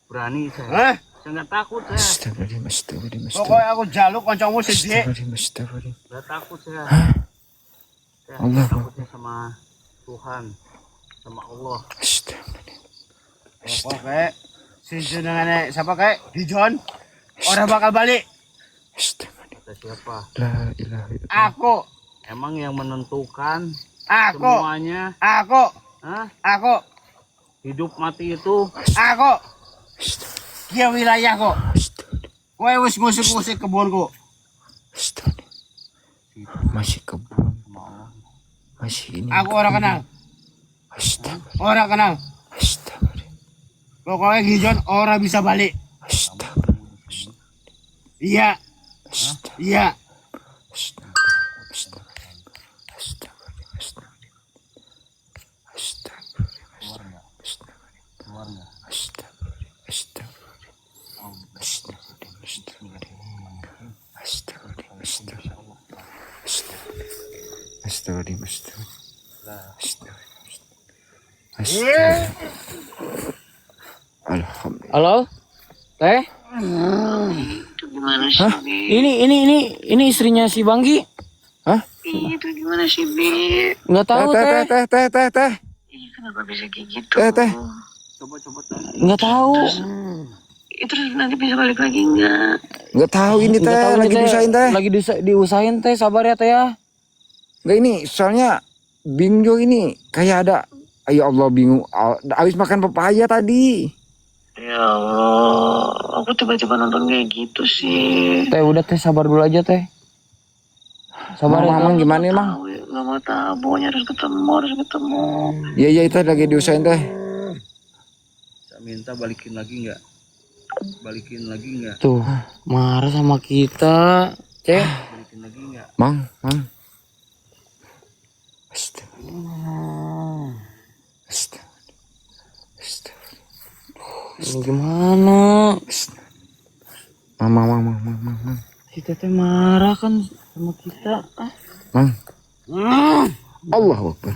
Berani saya. Hah? Saya nggak takut saya. Astagfirullahaladzim. Pokoknya aku jaluk kancamu siji. Astagfirullahaladzim. Nggak takut saya. Saya Allah. takutnya sama Tuhan, sama Allah. Astagfirullahaladzim. Oke. Si jenengane siapa kayak? Dijon. Orang bakal balik. Kata siapa? La ilaha illallah. Aku. Emang yang menentukan Aku. semuanya? Aku. Hah? Aku. Hidup mati itu? Aku. Kia wilayahku. Kowe wis musik-musik kebunku. Masih kebun. Masih ini. Aku orang kenal. Orang kenal. Pokoknya Gijon orang bisa balik. Iya. Iya. Alhamdulillah. Halo, Teh? Gimana sih, Hah? Bi? Ini istrinya si Banggi. Hah? Itu gimana sih, Bi? Nggak tahu Teh. Teh. Ih, kenapa bisa kayak gitu? Teh. Coba Nggak tahu. Itu nanti bisa balik lagi nggak? Nggak tahu ini Nggak Teh. tahu Lagi nih, Teh. diusahain Teh. Lagi diusahain Teh, sabar ya Teh ya. Nggak ini soalnya Bingjo ini kayak ada. Ayo Allah bingung. Habis makan papaya tadi. Ya Allah, aku tiba-tiba nonton kayak gitu sih. Teh udah Teh, sabar dulu aja Teh. Sabar ya. Mang gimana Mang? Gak mau tahu, pokoknya harus ketemu. Iya itu lagi diusahain Teh. saya minta balikin lagi nggak? Tuh, marah sama kita. Cek. Balikin lagi nggak? Mang. Ini gimana? Mang. Si Teteh marah kan sama kita. Mang. Allahu Akbar.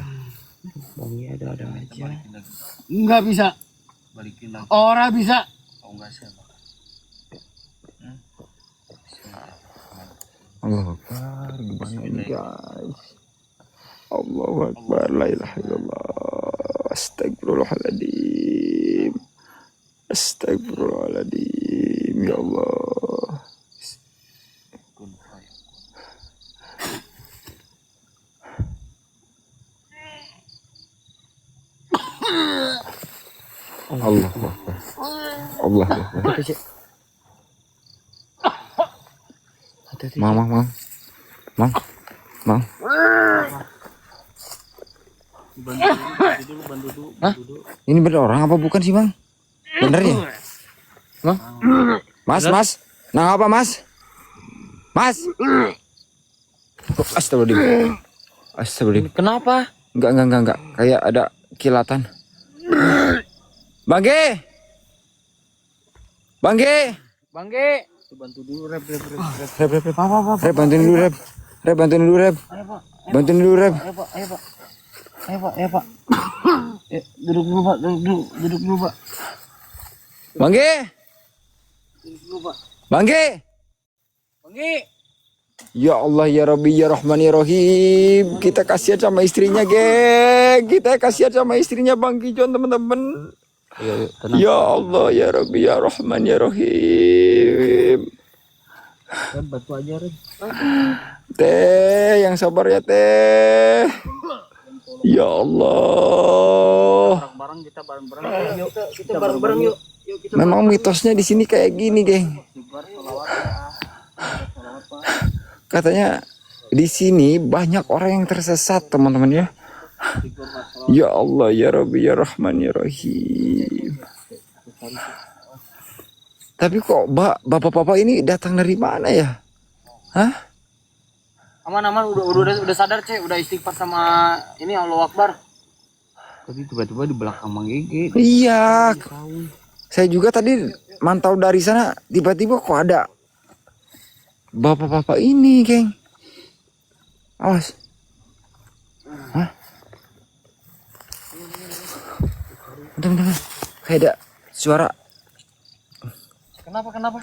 Bang ya ada aja. Enggak bisa. Balikin lagi. Orang bisa. Oh enggak sih. Allahu Akbar. Gimana ini guys? Allahu Akbar. La ilaha illallah. Astagfirullahaladzim. Astagfirullahaladzim. Ya Allah. Allahu Akbar. Allahu Akbar. Mang. Hah? Ini bener orang apa bukan sih, Bang? Bener ya? Bang? Mas. Nah apa, Mas? Mas. Astagfirullahaladzim. Kenapa? Enggak. Kayak ada kilatan. Bangge. Bantu dulu rep. Rep, bantuin dulu, Rep. Bantuin dulu, Rep. Ayo pak. Duduk dulu pak. Bangge. Ya Allah ya Rabbi ya Rahman ya Rahim. Kita kasihan sama istrinya, geng. Bang Gijon, teman-teman. Ya Allah ya Rabbi ya Rahman ya Rahim. Bantu aja rep. Teh, yang sabar ya Teh. Ya Allah. Bareng kita bareng. Yuk kita bareng yuk. Memang mitosnya di sini kayak gini, geng. Katanya di sini banyak orang yang tersesat, teman-teman ya. Ya Allah ya Rabbi ya Rahman ya Rahim. Tapi kok bapak-bapak ini datang dari mana ya? Hah? Aman udah sadar cek, udah istighfar sama ini Allahu Akbar. Tapi tiba-tiba di belakang Mang Gege. Iya. Saya juga tadi mantau dari sana, tiba-tiba kok ada bapak-bapak ini, geng. Awas. Hah? Bentar. Kayak ada suara. Kenapa?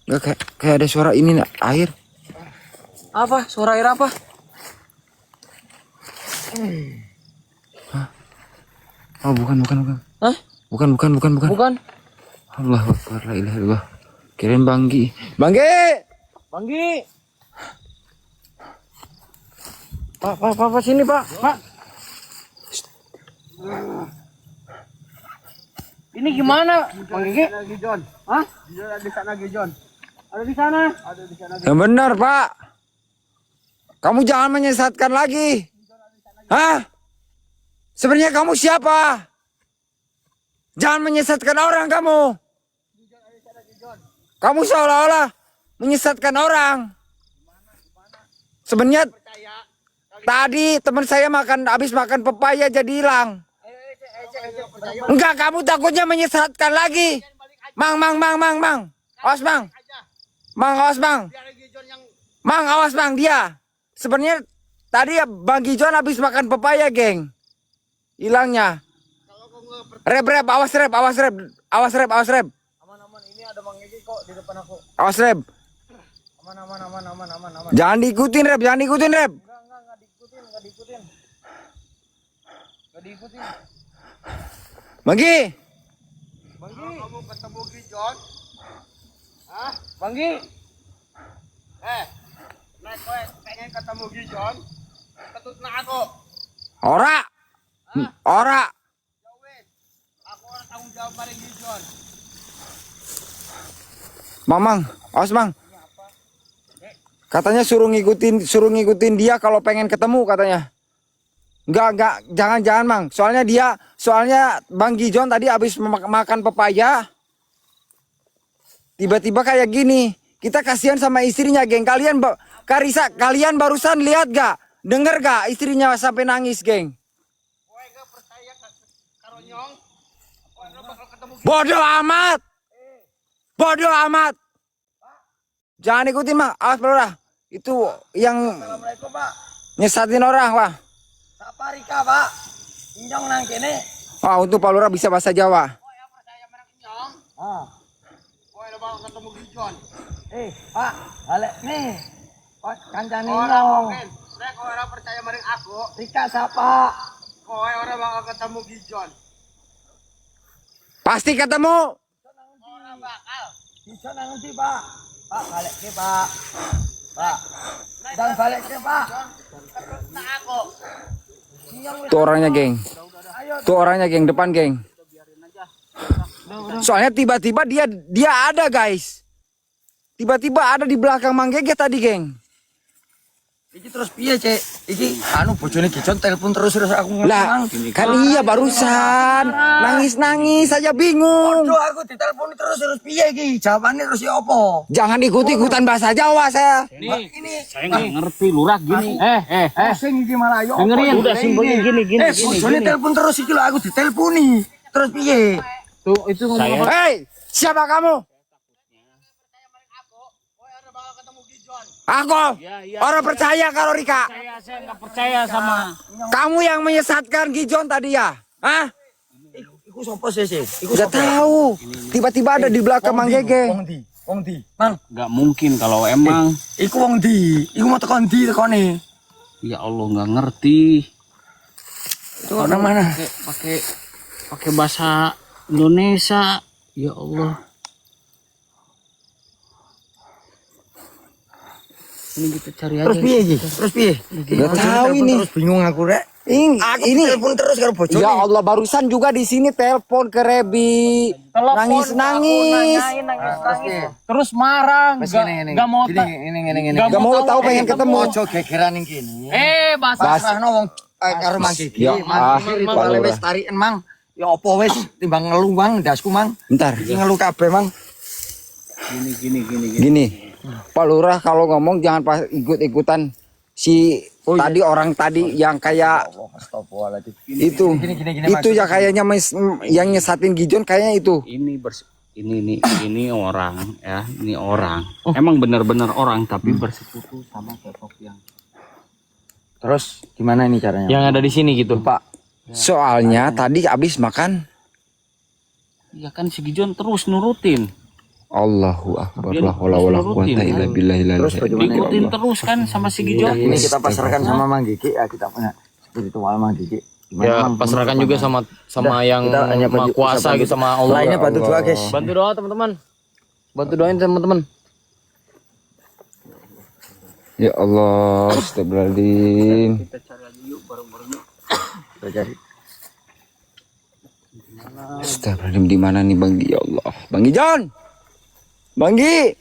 Enggak, kayak ada suara ini, air. Apa? Suara air apa? Hah? Oh, bukan. Hah? Bukan. Bukan. Allahu Akbar, la ilaha illallah. Kirain Banggi. Pak sini pak. Ini gimana, Bang Gege? Hah? Ada di sana Gijon. Ada di sana. Yang benar, Pak. Kamu jangan menyesatkan lagi. Hah? Sebenarnya kamu siapa? Jangan menyesatkan orang kamu. Kamu seolah-olah menyesatkan orang. Sebenarnya tadi teman saya habis makan pepaya jadi hilang. Enggak, kamu takutnya menyesatkan lagi. Mang. Awas, Mang. Mang, awas, Mang, dia. Sebenarnya tadi Bang Gijon habis makan pepaya, geng. Hilangnya. Rep, awas rep. Aman, ini ada Bang Gege kok di depan aku. Awas, Rep. Aman. Jangan diikutin, Rep. Enggak diikutin. Banggi. Kamu ketemu Gijon? Hah? Banggi. Nek kowe pengen ketemu Gijon, ketutna aku. Ora. Ya wis, aku ora tanggung jawab bareng Gijon. Mamang, awas, Mang. Katanya suruh ngikutin dia kalau pengen ketemu katanya. Enggak, jangan Mang. Soalnya Bang Gijon tadi habis makan pepaya. Tiba-tiba kayak gini. Kita kasihan sama istrinya, geng. Kalian barusan lihat gak? Dengar gak istrinya sampai nangis, geng? Kowe gak percaya karo nyong? Bodoh amat. Bodoh amat. Jangan ikutin, Mak. Awas, Pak Lurah. Itu yang nyesatin orang, Pak. Saparika, Pak. Injong nang kene. Wah, untuk Pak Lurah bisa bahasa Jawa. Pak, balik nih. Pak, kancane nyong. Kowe ora percaya maring aku. Rika sapa? Kowe ora bakal ketemu Gijon. Pasti ketemu. Ora bakal. Bisa nang ngendi, Pak? Pak, balik ke, Pak. Pak. Dan balik ke, Pak. Tak aku. Tuh orangnya, geng. Tuh orangnya, geng. Depan, geng. Soalnya tiba-tiba dia ada, guys. Tiba-tiba ada di belakang Mang Gege tadi, geng. Iki terus piye, Cek? Iki anu bojone Gijon telepon terus aku Lah, kan iya barusan. Nangis-nangis saja bingung. Waduh, aku diteleponi terus piye iki? Jawabannya terus ya apa? Jangan ikuti-ikutan bahasa Jawa saya. Ini Saya nggak ngerti lurah gini. sing iki malah yo. Dengerin, udah simpelnya gini. Bojone telepon terus iki lho aku diteleponi. Terus piye? Tuh itu ngomong. Hei, siapa kamu? Aku. Orang percaya kalau Rika. Saya nggak percaya sama. Kamu yang menyesatkan Gijon tadi ya? Hah? Iku sapa sih? Iku Udah tahu. Tiba-tiba ada di belakang Mang Gege. Wong ndi? Mang, Nggak mungkin kalau emang. iku wong ndi? Iku mau tekan ndi tekone? Ya Allah nggak ngerti. Itu orang mana? Pakai bahasa Indonesia. Ya Allah. Ini kita cari aja. Terus piye iki? Terus piye? Udah tahu ini. Terus bingung aku rek. Ini Telepon terus karo bojone. ya Allah barusan juga di sini telepon ke Rebi. Nangis-nangis. Terus marah. Nggak mau. Gak mau tahu pengen ketemu. Ojo gegeran ning kene. Bahasa. Pasrahno wong karo Mang Gigi. Ya, Mang wis tariken Mang. Ya apa wis timbang ngelu Mang ndasku Mang. Bentar. Iki ngelu kabeh Mang. Gini. Pak Lurah kalau ngomong jangan pas ikut-ikutan si tadi orang tadi yang kayak Astagfirullahaladzim. itu. Itu ya kayaknya yang nyesatin Gijon kayaknya itu. Ini orang ya, ini orang. Emang benar-benar orang tapi bersekutu sama sosok yang Terus gimana ini caranya? yang ada di sini gitu. Pak. Soalnya tadi habis makan Ya kan si Gijon terus nurutin. Allahu Akbar la haula wala quwata illa billah. Terus bagaimana? Ikutin terus kan sama si Gijon. Ini kita pasrahkan sama Mang Gigi ya, kita punya spiritual Mang Gigi. Ya, pasrahkan juga sama yang Maha Kuasa gitu, sama Allah. Lainnya bantu doa, guys. Bantu doa teman-teman. Bantu doain teman-teman. Ya Allah, astagfirullahaladzim. Kita cari aja yuk bareng-bareng yuk. Kita cari. Astagfirullahaladzim di mana nih Bang Gi? Ya Allah, Bang Gijon. Bang Gi.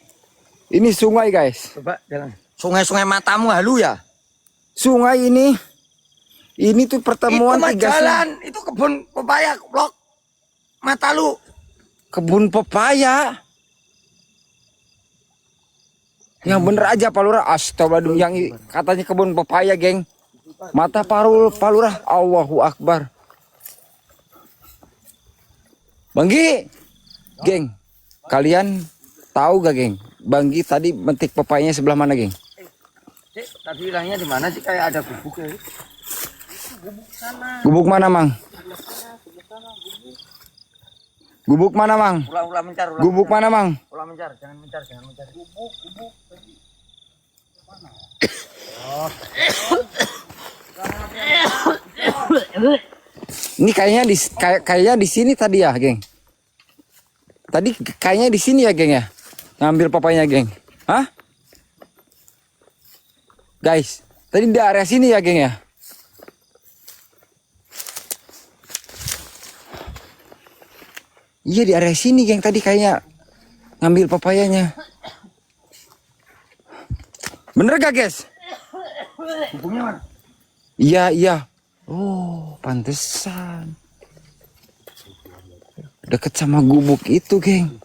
Ini sungai, guys. Coba jalan. Sungai-sungai matamu halu ya? Sungai ini tuh pertemuan itu tiga jalan, itu kebun pepaya, blok. Mata lu. kebun pepaya. Yang bener aja Pak Lurah. Astagfirullahaladzim, yang katanya kebun pepaya, geng. Mata Pak Lurah. Allahu Akbar. Bang Gi. Geng, kalian tahu gak, geng? Bang Gi tadi metik pepayanya sebelah mana, geng? Cik, tadi bilangnya di mana sih kayak ada gubuk ya? Gubuk mana, Mang? Gubuk mana, Mang? Ulah mencar, Gubuk mana, Mang? ulah mencar, jangan mencar. Gubuk. Ini kayaknya di sini tadi ya, geng. Tadi kayaknya di sini ya, geng ya. Ngambil papanya, geng. Hah? Guys, tadi di area sini ya, geng ya. Iya di area sini, geng. Tadi kayaknya ngambil papayanya. Bener gak, guys? Gubuknya mana? Iya. Oh, pantesan. Deket sama gubuk itu, geng.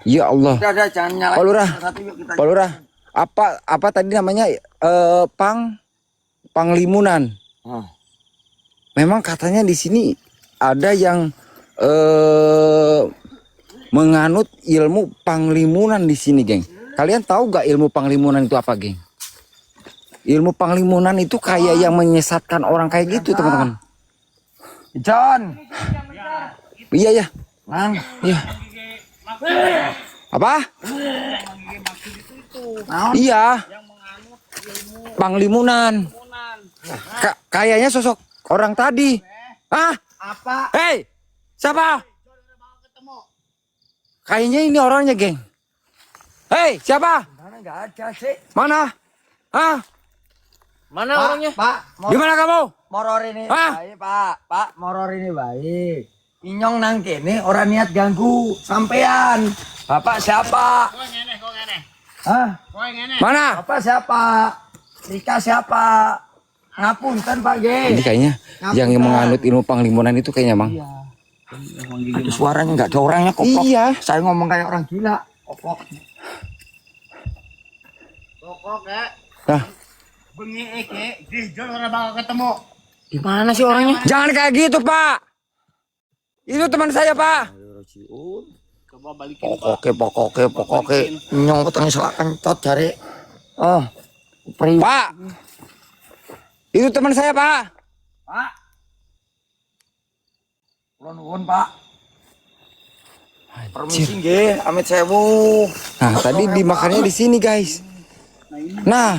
Ya Allah. Udah, jangan nyalain. Pak Lurah. Satu yuk kita. Pak Lurah, apa tadi namanya? Panglimunan. Oh. Memang katanya di sini ada yang menganut ilmu panglimunan di sini, geng. Kalian tahu gak ilmu panglimunan itu apa, geng? Ilmu panglimunan itu kayak yang menyesatkan orang kayak gitu, teman-teman. John. Iya ya. Mang. Iya. Apa? Iya. Panglimunan. Kayaknya sosok orang tadi. Hah? Apa? Hei, siapa? Kayaknya ini orangnya, geng. Hei, siapa? Mana nggak ada sih? Mana? Hah? Mana orangnya? Pak, Gimana kamu? moror ini Hah? baik, Pak. Pak, moror ini baik. Inyong nang kene orang niat ganggu sampean. Bapak siapa? Hah? Mana? Bapak siapa? Rika siapa? Ngapunten Pak G. Ini kayaknya yang menganut ilmu panglimunan itu kayaknya, Mang. Ada suaranya nggak ada orangnya kok. Iya. Saya ngomong kayak orang gila. Kopok. Pokok ya. Nah, Bengi iki, Gijon ora bakal ketemu. Gimana sih orangnya? jangan kayak gitu, Pak. Itu teman saya, Pak. Coba balikin, Pak. Pokoke. Nyong peteng selakan tot jare. Oh. Pak. Itu teman saya, Pak. Pak. Kula nuwun, Pak. Permisi nggih, amit sewu. Nah, tadi dimakannya di sini, guys. Nah,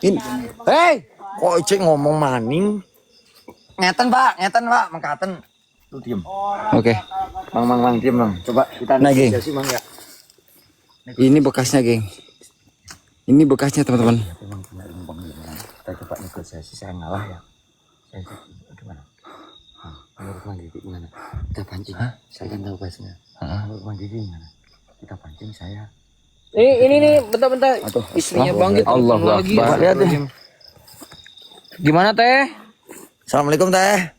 ini. Hei, Kok cek ngomong maning? Ngeten, Pak, mengkaten. Lu diem. oke. Mang, diem, Mang. Coba kita Nah, geng. negosiasi, Mang ya. Ini bekasnya, geng. Ini bekasnya, teman-teman. Kita coba negosiasi, saya ngalah ya. Saya gimana? Menurut Mang Gigi gimana? Kita pancing. Saya kan tahu bahasanya. Menurut Mang Gigi gimana? Kita pancing saya. Ini nih, bentar-bentar. Istrinya Bang gitu. Allahu lagi. Akbar. Lihat deh. Gimana Teh? Assalamualaikum, Teh.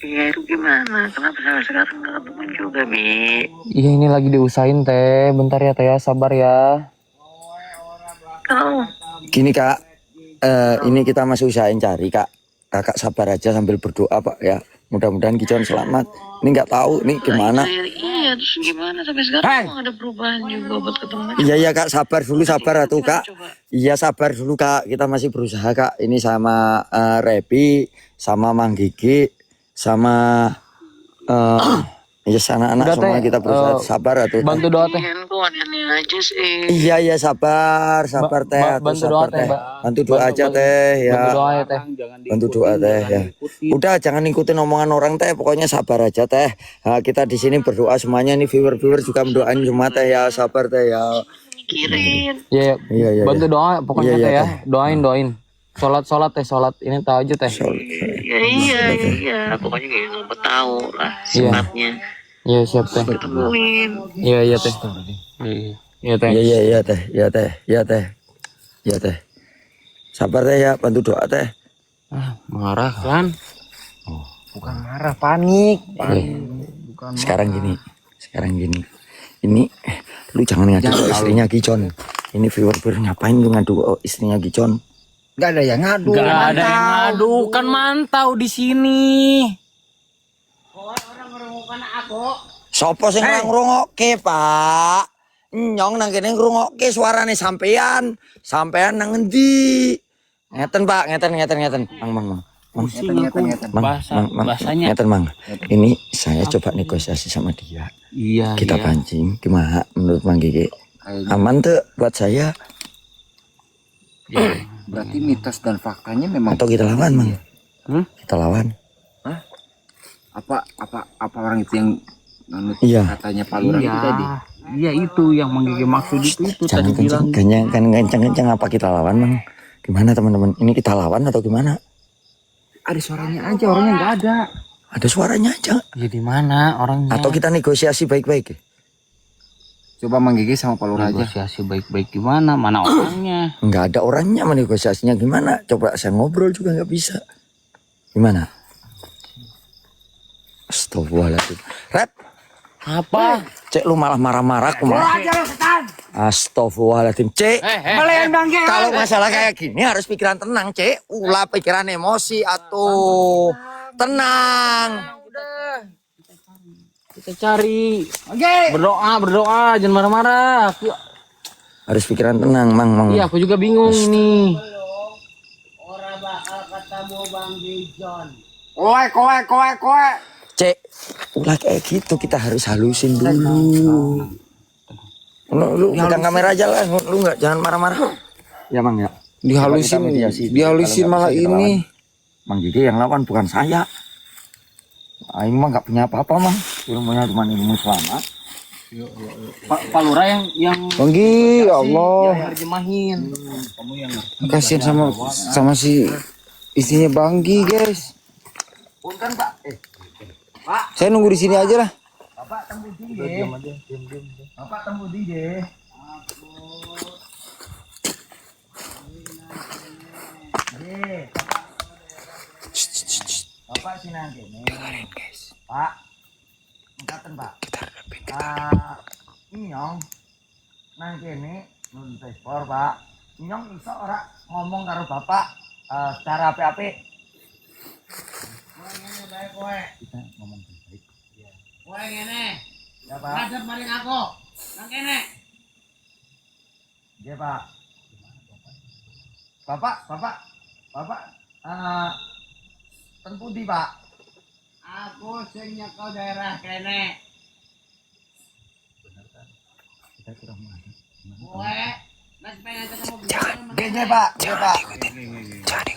Iya itu gimana? Kenapa sampai sekarang nggak ketemu juga, Bi? Iya ini lagi diusahain Teh. Bentar ya Teh ya, sabar ya. Tahu? Gini, Kak. Ini kita masih usahain cari, Kak. Kakak sabar aja sambil berdoa, Pak ya. Mudah-mudahan Gijon selamat. Ini nggak tahu nih gimana. Iya, terus gimana sampai sekarang Hey. nggak ada perubahan juga buat ketemu? Iya, Kak, sabar dulu, sabar atuh, Kak. Iya, sabar dulu, Kak. Kita masih berusaha, Kak. Ini sama Repi, sama Mang Gigi, sama ya anak-anak Udah, semua Teh. kita berusaha. Sabar atuh. Teh. Bantu doa Teh. Iya, kok aneh aja sih. Iya, sabar, Teh. Atuh, bantu sabar, doa, Teh, Teh. Mbak. Bantu doa aja, Teh, ya. Bantu doa ya Teh. Bantu doa, Teh, ya. Udah, jangan ikutin omongan orang, Teh. Pokoknya sabar aja, Teh. Nah, kita di sini berdoa semuanya nih, viewer juga mendoain semua, Teh, ya. Sabar, Teh, ya. Mikirin. Iya, Iya. bantu doa pokoknya Iya, Teh ya. Teh. Doain. Sholat Teh, sholat. Ini tahu aja Teh. Iya. Pokoknya kayak sempat tahu lah sifatnya. Iya siap Teh. Temuin. Iya Teh. Iya Teh. Iya, Teh. Iya, Teh. Sabar, Teh, ya. Bantu doa, Teh. Marah kan? Bukan marah, panik. Sekarang gini. Ini lu jangan ngadu ke istrinya Gijon. Ini viewer ngapain lu ngadu ke istrinya Gijon? Gak ada yang ngadu. Gak ada yang ngadu, kan mantau di sini. Sopo sing ngrungokke, Pak? Nyong nang kene ngrungokke suarane sampean. Sampean nang endi? Ngeten, Pak, ngeten. Mang. Bahasanya. Ngeten, Mang. Ini saya coba negosiasi sama dia. Iya. Kita pancing. Gimana menurut Mang Gigi? Aman tuh buat saya. Berarti mitos dan faktanya memang Atau kita lawan, Mang? Kita lawan. apa orang itu yang menurut Iya. katanya Pak Lurah itu tadi. Iya itu yang menggigit maksud itu Jangan tadi bilang. kencang apa kita lawan, Mang? Gimana teman-teman? Ini kita lawan atau gimana? Ada suaranya aja, orangnya nggak ada. Ada suaranya aja. Ya di mana orangnya? Atau kita negosiasi baik-baik? Coba Mang Gigi sama Pak Lurah aja. negosiasi baik-baik gimana? Mana orangnya? Nggak ada orangnya, negosiasinya gimana? Coba saya ngobrol juga nggak bisa. Gimana? Astagfirullahaladzim. Red, Apa? Cek lu malah marah-marah kemana? Astagfirullahaladzim, Cek. Kalau masalah kayak gini harus pikiran tenang, Cek. Ulah pikiran emosi atuh. Tenang. Kita cari. Berdoa, jangan marah-marah. Harus pikiran tenang, Mang. Iya, aku juga bingung ini. Orang bakal ketemu Bang Gijon. Kowe. Cek, ulah kayak gitu kita harus halusin dulu. Lu pegang kamera aja lah, lu nggak jangan marah-marah. Ya Mang ya. Dihalusin malah ini. Mang Gigi yang lawan bukan saya. Aing mah nggak punya apa-apa Mang. Ilmunya cuma ilmu selamat. Pak Lura yang Banggi, ya Allah. terjemahin. Kasihan sama si istrinya Banggi, guys. Punten Pak. Saya nunggu di sini aja lah. Bapak temu dia. Bapak temu dia. Bapak sini aja nih. Pak. Ngkaten Pak. Inyong nang kene nun spor Pak. Inyong iso ora ngomong karo Bapak secara apik-apik. Ngene bae kowe. Kita ngomong baik. Kowe ngene. Ya Pak. Ngadep maring aku. Nang kene. Iya Pak. Bapak ten pundi Pak? Aku sing nyekel daerah kene. Kita kurang mengerti. Kowe nek pengen ketemu Gijon. Gini Pak.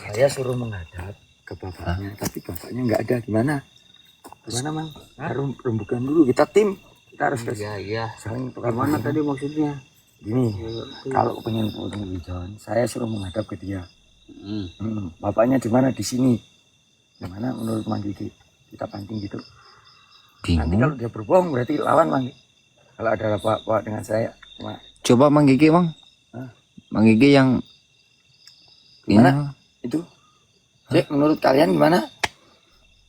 Saya suruh menghadap ke bapaknya, tapi bapaknya nggak ada. Gimana Mang? Harus rembukan dulu. Kita tim. Kita harus Iya. saling tukar. Gimana tadi maksudnya? Gini, kalau pengen ketemu Gijon, saya suruh menghadap ke dia. Bapaknya di mana? Di sini. Gimana menurut Mang Gigi? Kita pancing gitu. Nanti kalau dia berbohong berarti lawan Mang. Kalau ada apa-apa dengan saya, cuma Coba Mang Gigi, Mang. Mang Gigi yang gimana? Itu. Cek, menurut kalian gimana?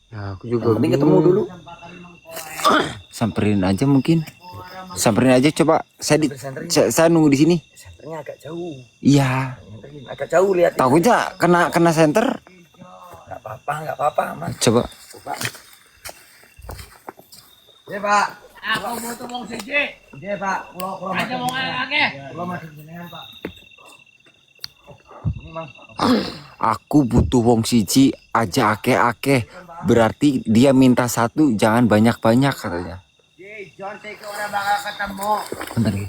Ya, aku Yang penting ketemu dulu. Samperin aja mungkin. Samperin aja coba. Saya nunggu di sini. Senternya agak jauh. Iya. Agak jauh lihat. Takutnya kena senter. Nggak apa-apa, Mas. Coba. Ya, Pak. Aku butuh wong siji. Ya, Pak. Pulau Aja wong akeh. Pulau masuk jenengan, Pak. Ini, Mang. Aku butuh wong siji aja akeh-akeh. Berarti dia minta satu, jangan banyak-banyak katanya. Gijon sing ora bakal ketemu. Bentar lagi.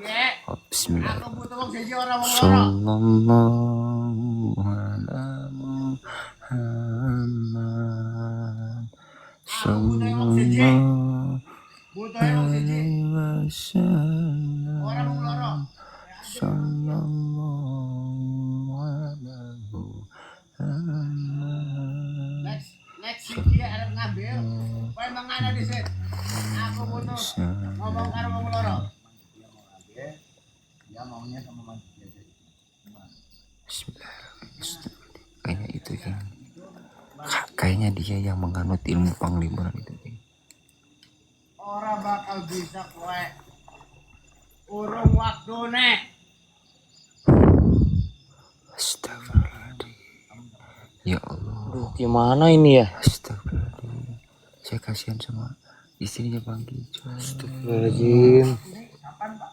Iya. Bismillah. Aku butuh wong siji ora wong loro. Sallallahu ala Muhammad. Sallallahu Butuh wong siji alaihi wasallam. ora wong loro. Sallallahu ala Muhammad. Next siji arep ngambil. Kowe mangana dhisik. Aku butuh ngomong karo wong loro. Dia maunya sama Mang Gigi aja. Bismillahirrahmanirrahim. Kayaknya itu yang kayaknya dia yang menganut ilmu pangliburan itu. Ora bakal bisa kowe. Urung waktune. Astagfirullahaladzim. Ya Allah. Aduh, gimana ini ya? Astagfirullahaladzim. Saya kasihan sama istrinya Bang Gijon. Astagfirullahaladzim.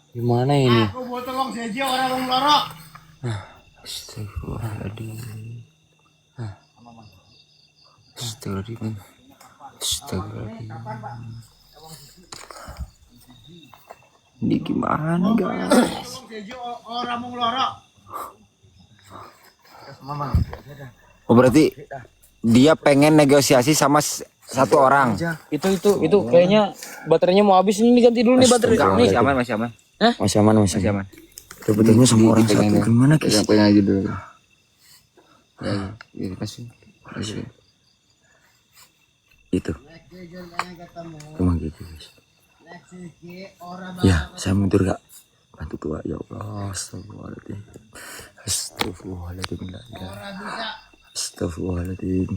Gimana ini? Aku butuh wong siji ora wong loro. Astagfirullahaladzim. Astagfirullahaladzim. Astagfirullahaladzim. Ini gimana guys? Wong siji ora wong loro. Oh berarti dia pengen negosiasi sama satu orang. Itu kayaknya baterainya mau habis ini ganti dulu nih baterai. Enggak, Nih. masih aman, masih aman. Hah? Masih aman, masih aman. Sebetulnya sama orang satu gimana guys? Pegang aja dulu. Ya, kasih. Itu. Gijon pengen ketemu. Emang gitu guys. Next siji ora Ya, saya mundur gak? Bantu tua ya Allah. Astagfirullahaladzim. Astagfirullahaladzim. ora bisa. Astagfirullahaladzim.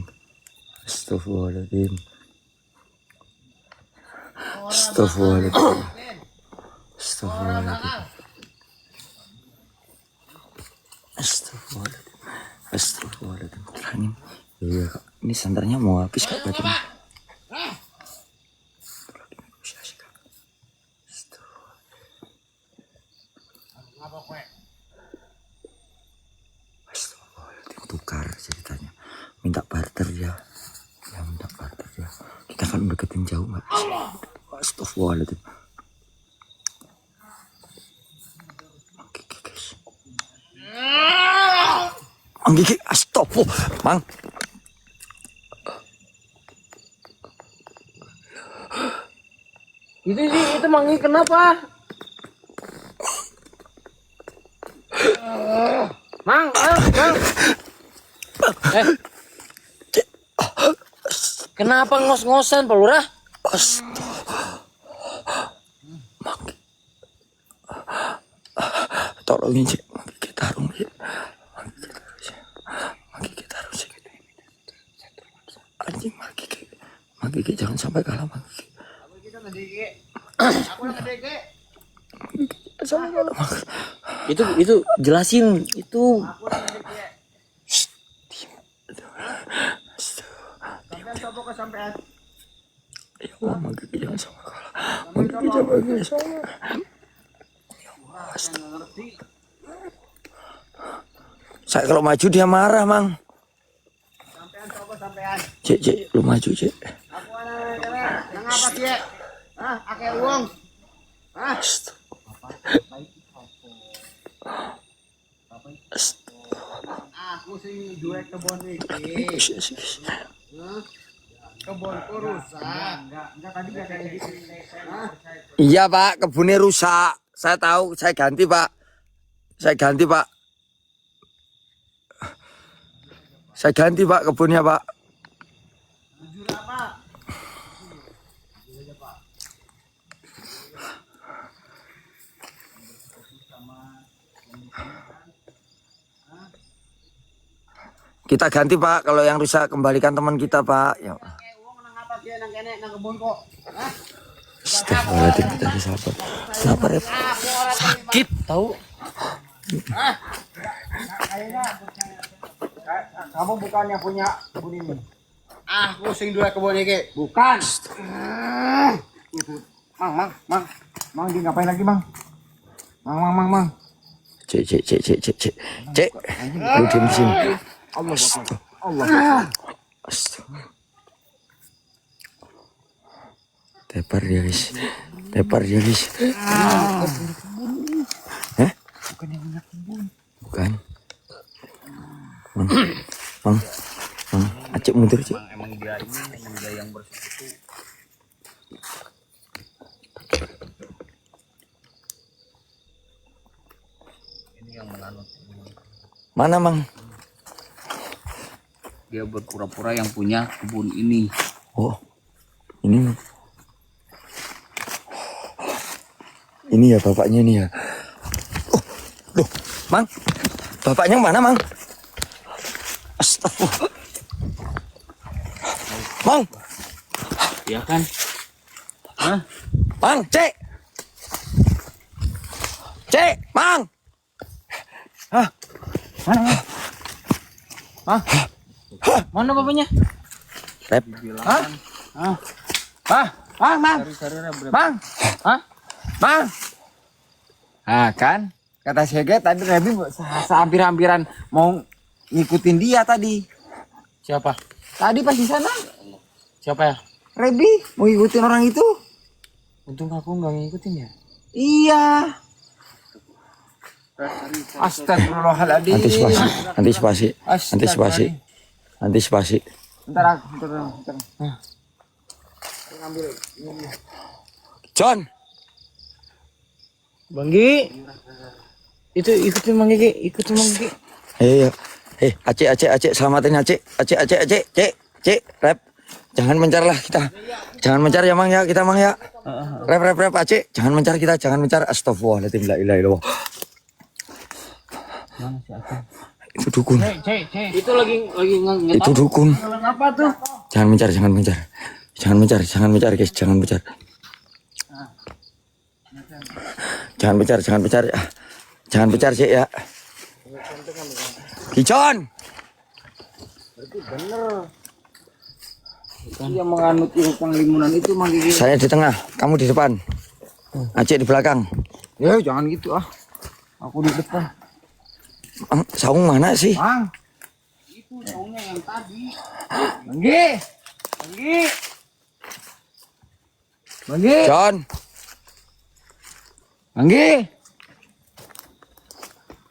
Astagfirullahaladzim. Astagfirullahaladzim. Astagfirullahaladzim. Astagfirullahaladzim. Astagfirullahaladzim. Iya kak, ini sandarnya mau habis kak baterainya. Tukar ceritanya, minta barter dia, ya minta barter dia. Kita kan udah deketin jauh nggak? Astagfirullahaladzim. Oke guys. Mang Gigi, astagfirullah, Mang. Itu Mangi kenapa? Mang. Kenapa ngos-ngosan, Pak Lurah? Tolongin cik, kita harus cik. Kita harus cik. Anjing Gigi jangan sampai kalah Gigi. Itu jelasin itu. Ya Allah, Gigi jangan sampai kalah. Gigi jangan sampai. Saya kalau maju dia marah, Mang. Cek, lu maju, Cek. Ngapa Cek? Ake uang. Aku sing duwe kebon iki. Kebonku rusak. Enggak tadi enggak kayak gitu. Iya, Pak, kebunnya rusak. Saya tahu, saya ganti, Pak. Saya ganti, Pak, kebunnya, Pak. Jujur apa? Kita ganti, Pak. Kalau yang rusak kembalikan teman kita, Pak. Ya. Astagfirullahaladzim, kita sabar. Sabar ya, Pak. Sakit tahu. Kamu bukan yang punya kebun ini. Aku sing duwe kebun iki. Bukan. Mang, di ngapain lagi, Mang? Mang. Cek. Lu diam di sini. Allah. Tepar dia, guys. Bukan yang punya kebun. Bukan. Mang. Acek mundur, Cek. Emang dia yang bersekutu. Ini yang menganut. Mana, Mang? Dia berpura-pura yang punya kebun ini. Oh. Ini. Ini ya bapaknya ini ya. Oh, loh, Mang. Bapaknya mana, Mang? Astagfirullah. Mang. Iya kan? Hah? Mang, Cek, Mang. Hah? Mana, Mang? Hah? Mana bapaknya? Rep. Hah? Mang. Mang. Ah kan, kata Sege tadi Rebi sehampir-hampiran mau ngikutin dia tadi. Siapa? Tadi pas di sana, Siapa ya? Rebi mau ngikutin orang itu. Untung aku nggak ngikutin ya. Iya. Astagfirullahaladzim. Antisipasi. Bentar. John. Banggi. Itu ikutin Mang Gigi. Iya. Acek, selamatin Acek. Cek, Rep. Jangan mencar lah kita. Jangan mencar ya, Mang ya, kita Mang ya. Rep, Acek. Jangan mencar kita, jangan mencar. Astagfirullahaladzim, la ilaha illallah. Mana si Akang? Itu dukun. Cek. Itu lagi ngetop. Itu dukun. Apa tuh? Jangan mencar, guys, jangan mencar. Jangan mencar ya. Jangan mencar, Cek ya. Kijon. Yang menganut ilmu penglimunan itu Mang Gigi. Saya di tengah, kamu di depan. Aceh di belakang. Ya jangan gitu ah. Aku di depan. Mang, saung mana sih? Mang. Itu saungnya yang tadi. Manggi. Manggi. Manggi. John. Manggi.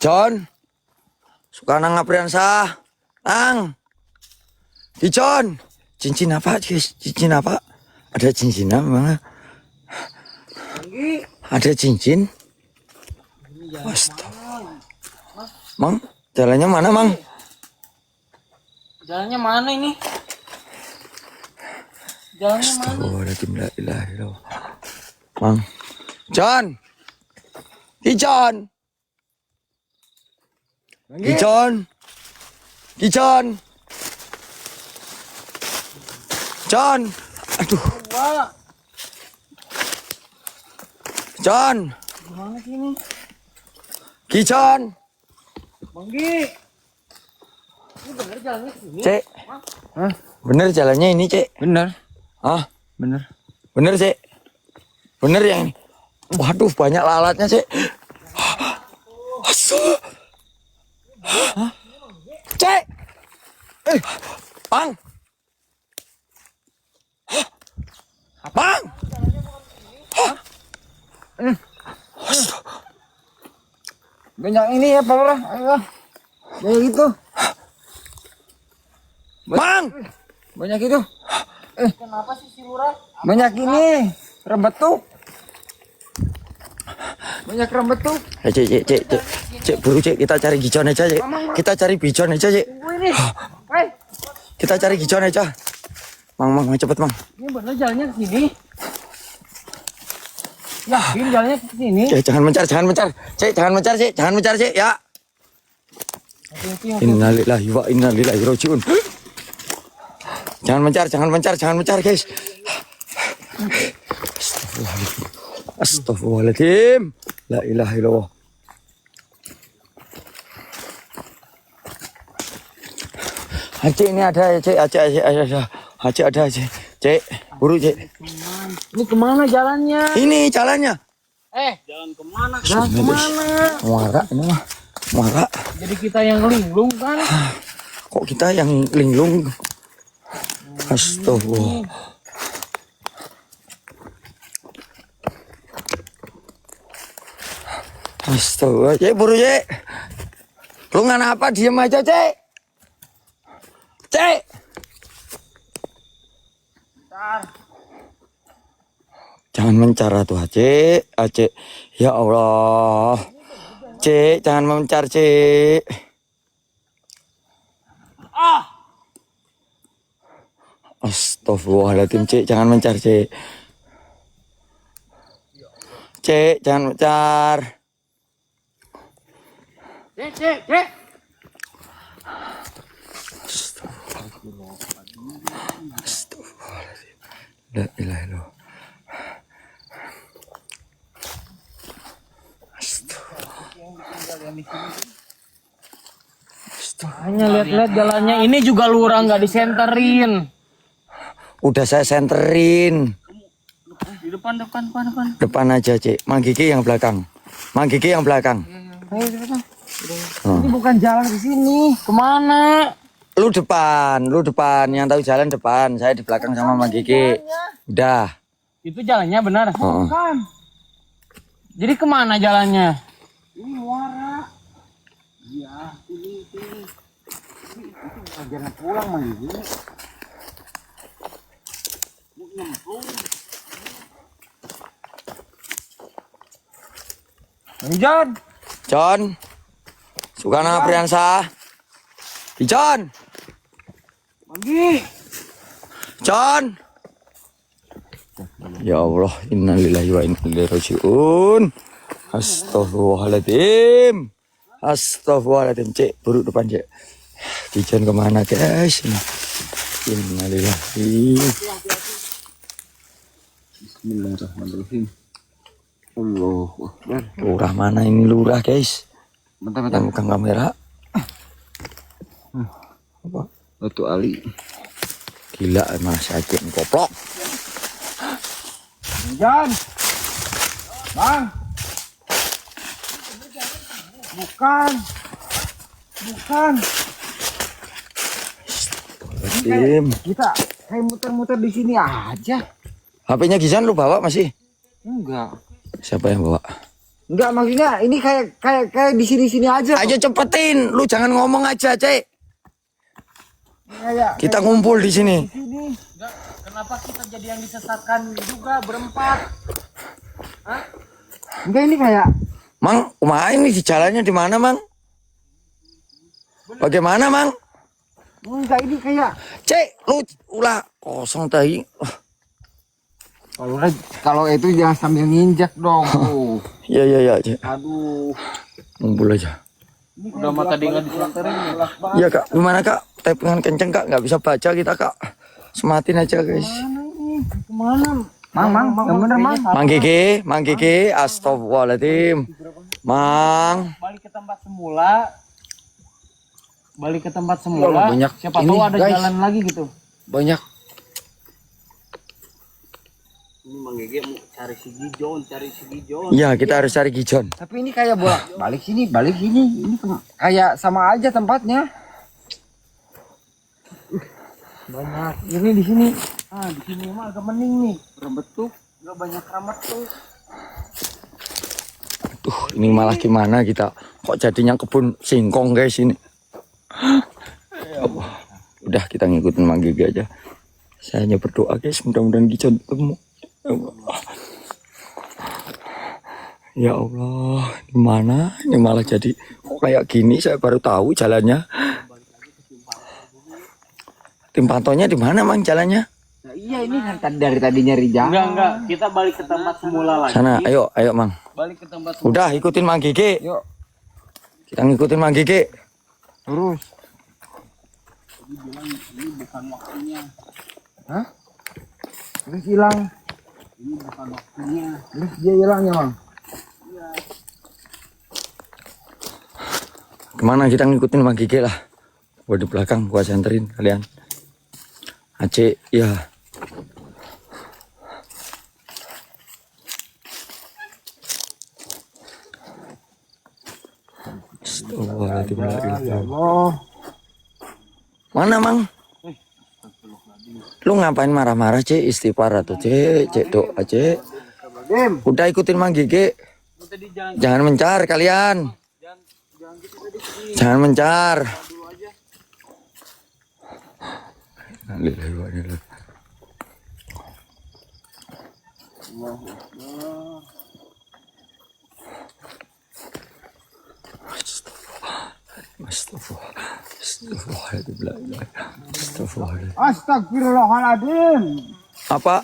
John. Sukanang Apriansa. Nang. Di John. Cincin apa guys? Cincin apa? Ada cincin mana? Ada cincin? Astaga. Mang, jalannya mana Mang? Jalannya mana ini? Jalannya mana? Astagfirullahaladzim, la ilaha illallah. Mang. John. Di John. Di John. Di John. John. Aduh. John. Gimana sih ini? John. Banggi. Ini bener jalannya sini. Cek. Bener jalannya ini, Cek. Bener. Ah, Bener. bener, Cek. Bener yang ini. Waduh, banyak lalatnya, Cek. Asu. Cek. Bang. Bang. Banyak ini ya Pak Lurah. Ayo. Kayak gitu. Bang. Banyak itu. Kenapa sih si Lurah? Banyak ini. Rembetuk. Banyak rembetuk. Cek, buru Cek, kita cari gijon aja, Cek. Kita cari bijon aja, Cek. Kita cari gijon aja. Mang, cepet, Mang. Ini bener jalannya ke sini. Yakin jalannya ke sini? Cek, jangan mencar. Cek, jangan mencar, Cek, ya. Innalillahi wa inna ilaihi rajiun. Jangan mencar, guys. Astagfirullahaladzim. La ilaha illallah. Aceh ini ada, Cek. Aceh ada, Cek. Buru, Cek. Ini kemana jalannya? Ini jalannya. Jalan kemana? Jalan kemana? Muara ini mah. Muara. Jadi kita yang linglung kan? Kok kita yang linglung? Astagfirullah. Astagfirullah. Cek, buru, Cek. Lu ngana apa? Diem aja, Cek. Cek. Jangan mencar tuh, Aceh. Ya Allah. Cek, jangan mencar, Cek. Astagfirullahaladzim, Cek, jangan mencar, Cek. Cek, jangan mencar. Cek. Astagfirullahaladzim. La ilaha illallah. Hanya lihat-lihat jalannya. Ini juga Lurah nggak disenterin. Udah saya senterin. Di depan. Depan aja, Cek. Mang Gigi yang belakang. Ini bukan jalan ke sini. Kemana? Lu depan. Yang tahu jalan depan. Saya di belakang sama Mang Gigi. Udah. Itu jalannya benar? Bukan. Jadi kemana jalannya? Ini muara. Iya, ini. Jangan pulang Mang Gigi. John. Sukana Priansa. John. Manggi. John. Ya Allah, innalillahi wa inna ilaihi rajiun. Astagfirullahaladzim. Cek, buruk depan, Cek. John kemana, guys? Innalillahi. Bismillahirrahmanirrahim. Allahu Akbar. Lurah mana ini lurah, guys? Bentar. Yang megang kamera. Apa? Otu Ali. Gila Mas Aceh koplok. Jan. Bang. Bukan. Bukan. Tim. Kita kayak muter-muter di sini aja. HP-nya Gizan lu bawa masih? Enggak. Siapa yang bawa? Enggak, maksudnya ini kayak di sini-sini aja. Ayo cepetin, lu jangan ngomong aja, Cek. Kayak Kita ngumpul di sini. sini. Kenapa kita jadi yang disesatkan juga berempat? Enggak, ini kayak Mang, kumaha ini di jalannya di mana, Mang? Bagaimana, Mang? enggak, ini kayak Cek, lu ulah kosong tadi. kalau itu jangan sambil nginjak dong. Ya, Cek. Aduh. Ngumpul aja. Udah mata tadi nggak disanterin ya? Ya, Kak. Gimana, Kak? Tappingan kenceng, Kak. Nggak bisa baca kita, Kak. Sematin aja, guys. Kemana? Mang, yang bener, Mang. Mang Gigi, astagfirullahaladzim. Mang. Balik ke tempat semula. Balik ke tempat semula. Banyak Siapa ini, tahu ada guys. jalan lagi gitu. Banyak. Ini Mang Gege mau cari si Gijon, Ya, kita harus cari Gijon. Tapi ini kayak balik sini. Ini kayak sama aja tempatnya. Banyak. Ini di sini. Di sini mah agak mending nih. Berbentuk, nggak banyak keramat tuh. Ini malah gimana kita? Kok jadinya kebun singkong, guys, ini. Ya Allah. Udah, kita ngikutin Mang Gigi aja. Saya hanya berdoa, guys, mudah-mudahan Gijon ketemu. Ya Allah, di mana? Ini malah jadi kok kayak gini? Saya baru tahu jalannya. Tim pantaunya di mana, Mang, jalannya? Nah, iya, ini kan dari tadi nyari jalan. Enggak. Kita balik ke tempat semula lagi. Sana, ayo, Mang. Balik ke tempat semula. Udah, ikutin Mang Gigi. Yuk, Kita ngikutin Mang Gigi. terus. Ini bukan waktunya. Hah? Terus hilang. Ini bukan waktunya. Terus dia hilang ya, Mang? Kemana kita ngikutin Mang Gigi lah. Gua di belakang, gua senterin kalian. Aceh, ya. Astagfirullahaladzim. Mana, Mang? Lu ngapain marah-marah, Cek? Istighfar atau Cek doa, Cek. Udah ikutin Mang Gigi. Jangan mencar kalian. Jangan mencar. Astagfirullahaladzim. Apa?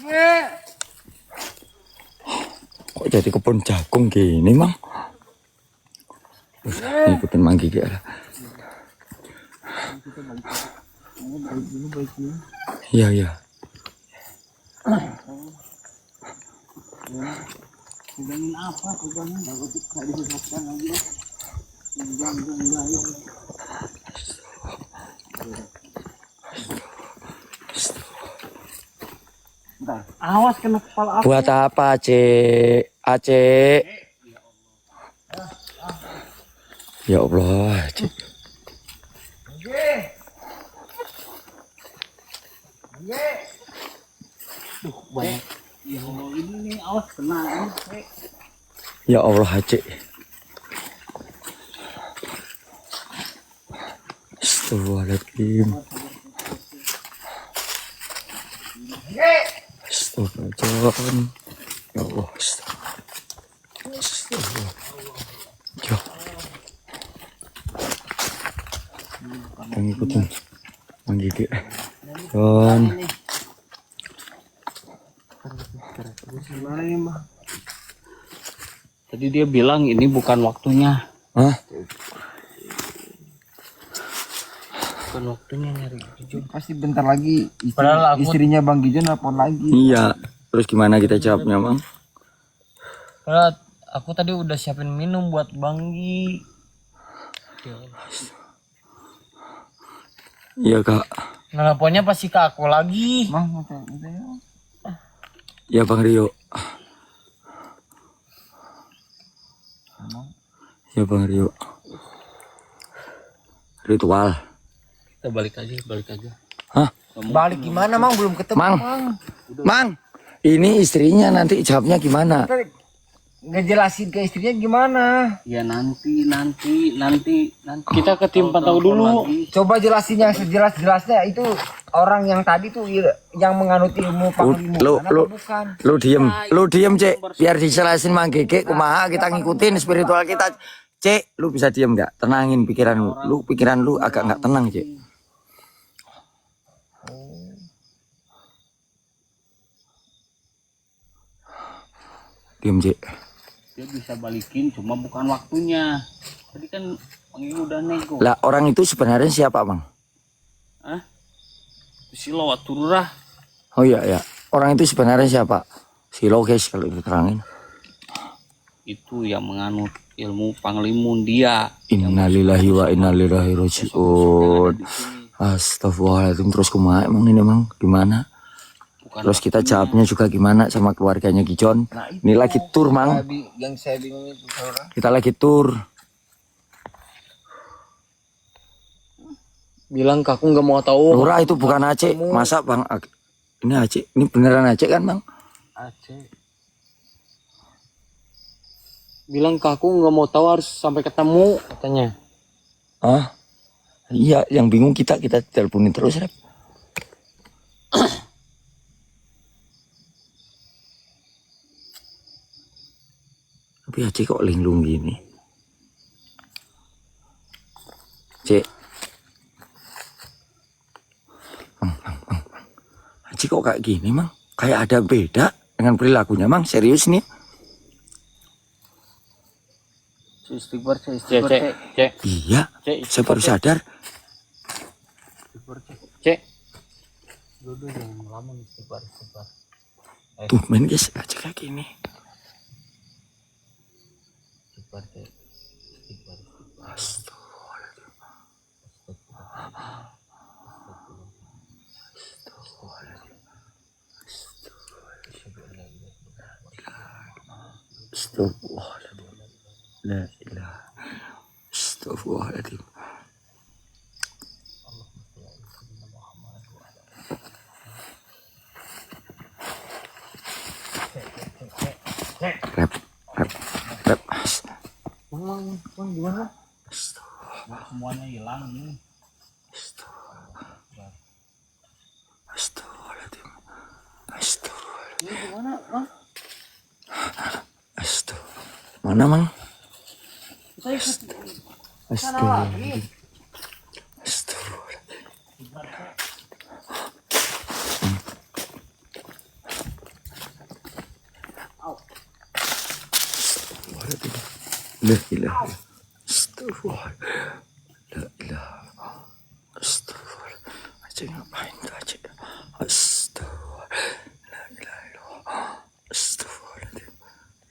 Kok jadi kebun jagung gini, Mang? Ikutin Mang Gigi lah. Iya. Awas kena kepala aku. Buat apa, Cek? Aceh. Ya Allah, Cek. Ya Allah, ini nih awas kena ini. Ya Allah, Aceh. Astagfirullahaladzim. Astagfirullahaladzim. Ya Allah. Astagfirullah. Ya. Kita ngikutin Mang Gigi. Dan Tadi dia bilang ini bukan waktunya. hah? Bukan waktunya nyari Gijon. Pasti bentar lagi Padahal aku- istrinya Bang Gijon nelfon lagi. Iya. Terus gimana kita jawabnya, Mang? Karena aku tadi udah siapin minum buat Banggi. Iya, Kak. Nelponnya pasti ke aku lagi. Ya Bang Rio. Ya Bang Rio. Ritual. Kita balik aja. Hah? Balik gimana, Mang? Belum ketemu, Mang. Mang. Ini istrinya nanti jawabnya gimana? Ngejelasin ke istrinya gimana? Ya nanti. Kita ke tim pantau dulu. Coba jelasin yang sejelas-jelasnya. Itu orang yang tadi tuh yang menganut ilmu panglimu bukan? Lu diem Cek, biar dijelasin Mang Gege kumaha kita ngikutin spiritual kita. Cek, lu bisa diem nggak? Tenangin pikiran lu. Pikiran lu agak nggak tenang Cek. Diem Cek. Dia bisa balikin, cuma bukan waktunya. Tadi kan Bang Ibu udah nego. Lah orang itu sebenarnya siapa Bang? Hah? Si Lowaturah. Oh iya ya. Orang itu sebenarnya siapa? Si Loges kalau diterangin. Itu yang menganut ilmu panglimun dia. Innalillahi wa inna ilaihi rajiun. Astagfirullahaladzim. Terus kumaha emang ini Bang? Gimana? Terus kita jawabnya juga gimana sama keluarganya Gijon? Ini lagi tur Mang. Yang saya bingung itu, saudara. Kita lagi tur. Bilang ke aku nggak mau tahu. Lurah itu bukan Aceh. Masa Bang? Ini Aceh. Ini beneran Aceh kan Bang? Aceh. Bilang ke aku nggak mau tahu, harus sampai ketemu katanya. Ah, iya. Yang bingung kita teleponin terus Rep. Tapi Aceh kok linglung gini? Cek. Bang. Aceh kok kayak gini, Mang? Kayak ada beda dengan perilakunya, Mang. Serius nih? Cek. Iya, saya baru sadar. Cek. Tuh, main guys, Aceh kayak gini. Astagfirullahaladzim. Rep. Gimana? Semuanya hilang nih. Astagfirullahaladzim. Ini gimana, Bang? Mana, Mang? Saya ikut Astagfirullahaladzim. La ilaha. Astagfirullah. La ilaha. Astagfirullah. Aceh ngapain tuh Aceh? Astagfirullah. La ilaha illallah. Astagfirullahaladzim.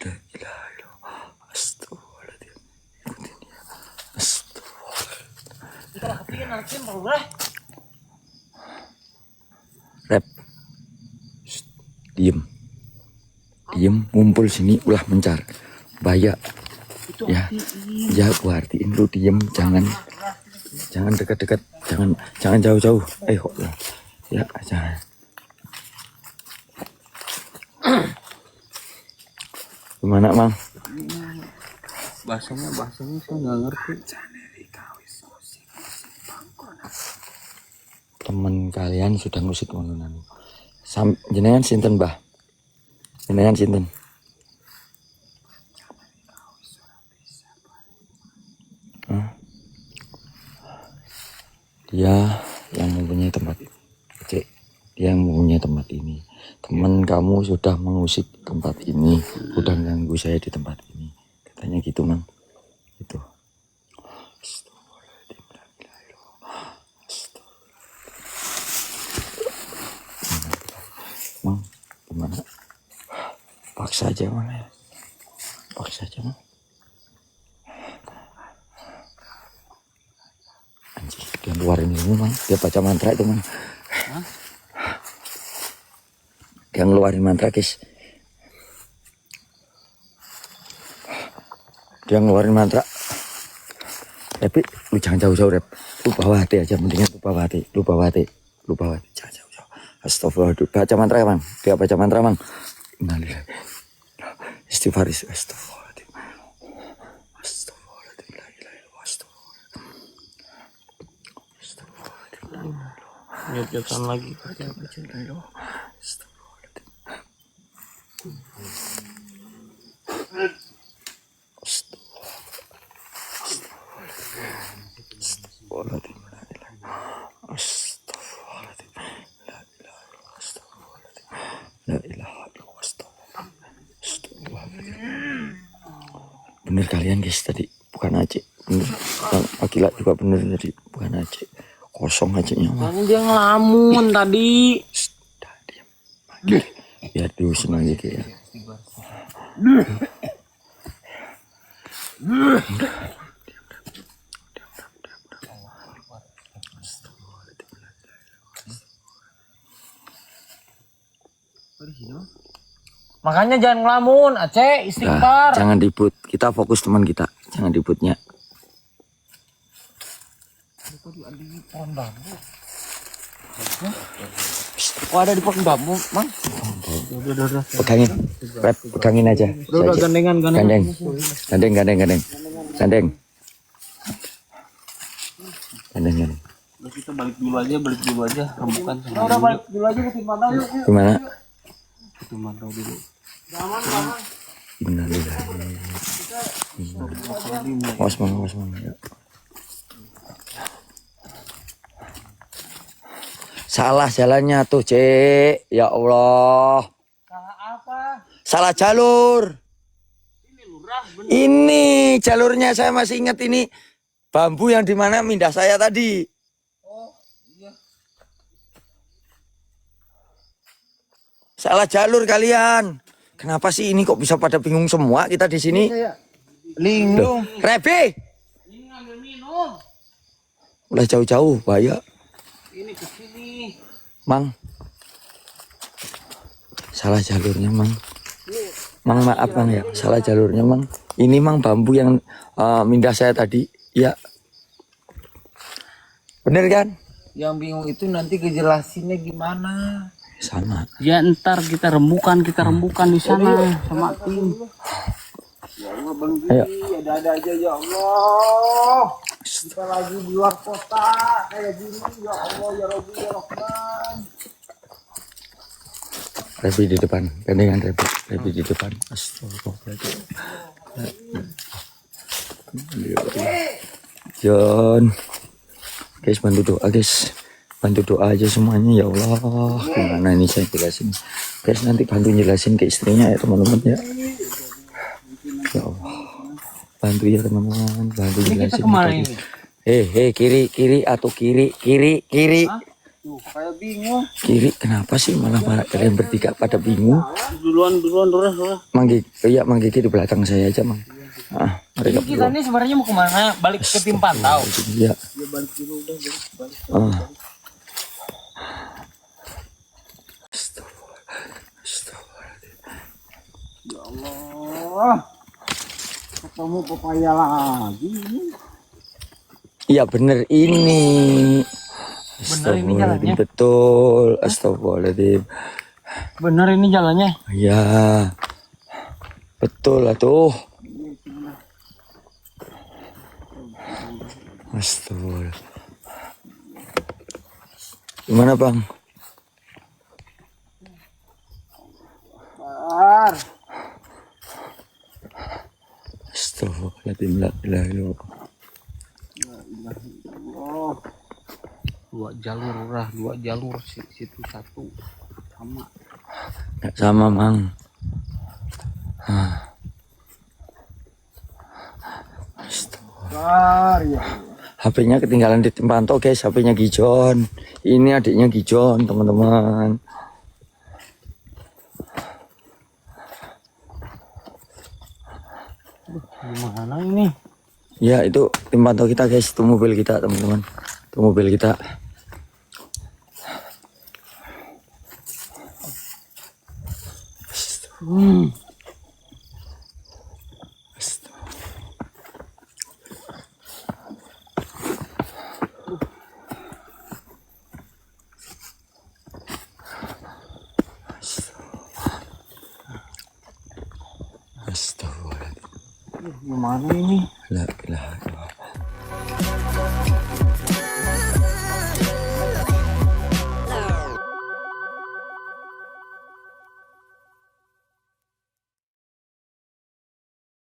La ilaha illallah. Astagfirullahaladzim. Ikutin ya. Astagfirullah. Rep. Diem. Ngumpul sini, ulah mencar. Bahaya. Ya gua artiin lu diem, jangan dekat-dekat, jangan jauh-jauh. Kok ya jangan. Gimana Mang? bahasanya saya nggak ngerti. Temen kalian sudah ngusik ngononan. Jenengan sinten, Mbah? Jenengan sinten? Dia yang mempunyai tempat ini. Cek, dia yang mempunyai tempat ini. Teman kamu sudah mengusik tempat ini, udah ganggu saya di tempat ini. Katanya gitu, Mang. Itu. Mang, gimana? Paksa aja, Mang. Paksa aja, Mang. Anjir, dia keluarin ilmu, Mang. Dia baca mantra itu, Mang. Dia ngeluarin mantra guys. Dia ngeluarin mantra. Tapi lu jangan jauh-jauh Rep. Lu bawa hati aja, mendingan lu bawa hati. Lu bawa hati. Jangan jauh-jauh. Astagfirullah. Baca mantra Bang. Dia baca mantra Bang. Innalillahi. Istighfar. Astagfirullahaladzim. Astagfirullahaladzim. La ilaha illallah. Astagfirullahaladzim. Nyetan lagi. Bener kalian guys tadi, bukan Aceh. Bener. Akila juga bener tadi, bukan Aceh. Kosong Acehnya mah. Kan dia ngelamun tadi. Diam. Manggil. Biar dulu senang gitu ya. Makanya jangan ngelamun, Aceh, istighfar. Nah, jangan ribut. Kita fokus teman kita. Jangan ributnya. Kok ada di pohon bambu, Mang? Pegangin. Rep, pegangin aja. Udah gandengan. Gandeng. Gandeng. Kita balik dulu aja, rembukan sama. Udah balik dulu aja ke Mantau yuk. Gimana? Itu mantau dulu. Innalillahi. Awas Mang. Ya. Salah jalannya tuh, Cek. Ya Allah. Salah apa? Salah jalur. Ini jalurnya saya masih ingat ini bambu yang dimana mindah saya tadi. Oh, iya. Salah jalur kalian. Kenapa sih ini kok bisa pada bingung semua kita di sini? Linglung. Rebi. Ini ngambil minum. Mulai jauh-jauh bahaya. Ini ke sini. Mang. Salah jalurnya, Mang. Mang maaf, Mang ya. Salah jalurnya, Mang. Ini Mang bambu yang mindah saya tadi. Ya. Bener kan? Yang bingung itu nanti kejelasinnya gimana? Sama. Ya ntar kita rembukan di sana sama tim. Ayo. Ada aja ya Allah. Kita lagi di luar kota kayak gini ya Allah ya Rabbi ya Rahman. Rebi di depan. Gandengan Rebi di depan. Astagfirullahaladzim. John. Guys, bantu doa guys. Bantu doa aja semuanya ya Allah. Gimana ini saya jelasin. Guys, nanti bantu jelasin ke istrinya ya teman-teman ya. Ya Allah. Bantu ya teman-teman. Bantu jelasin. Kemana ini? Kiri atau kiri. Tuh, kayak bingung. Kiri kenapa sih malah kalian bertiga pada bingung? Duluan. Manggi di belakang saya aja, Mang. Mereka Jadi kita ini sebenarnya mau kemana? Balik ke tim pantau. Iya. Ya Allah. Ketemu pepaya lagi. Iya bener ini. Bener ini jalannya. Betul. Astagfirullahaladzim. Bener ini jalannya. Iya. Betul lah tuh. Astagfirullah. Gimana Bang? Astagfirullahaladzim. La ilaha illallah. Dua jalur situ satu sama. Gak sama Mang. HP-nya ketinggalan di tim pantau guys. HP-nya Gijon. Ini adiknya Gijon teman-teman. Gimana ini? Ya itu tim pantau kita guys. Itu mobil kita teman-teman. Itu mobil kita. Astagfirullahaladzim. Gimana ini? La ilaha illallah.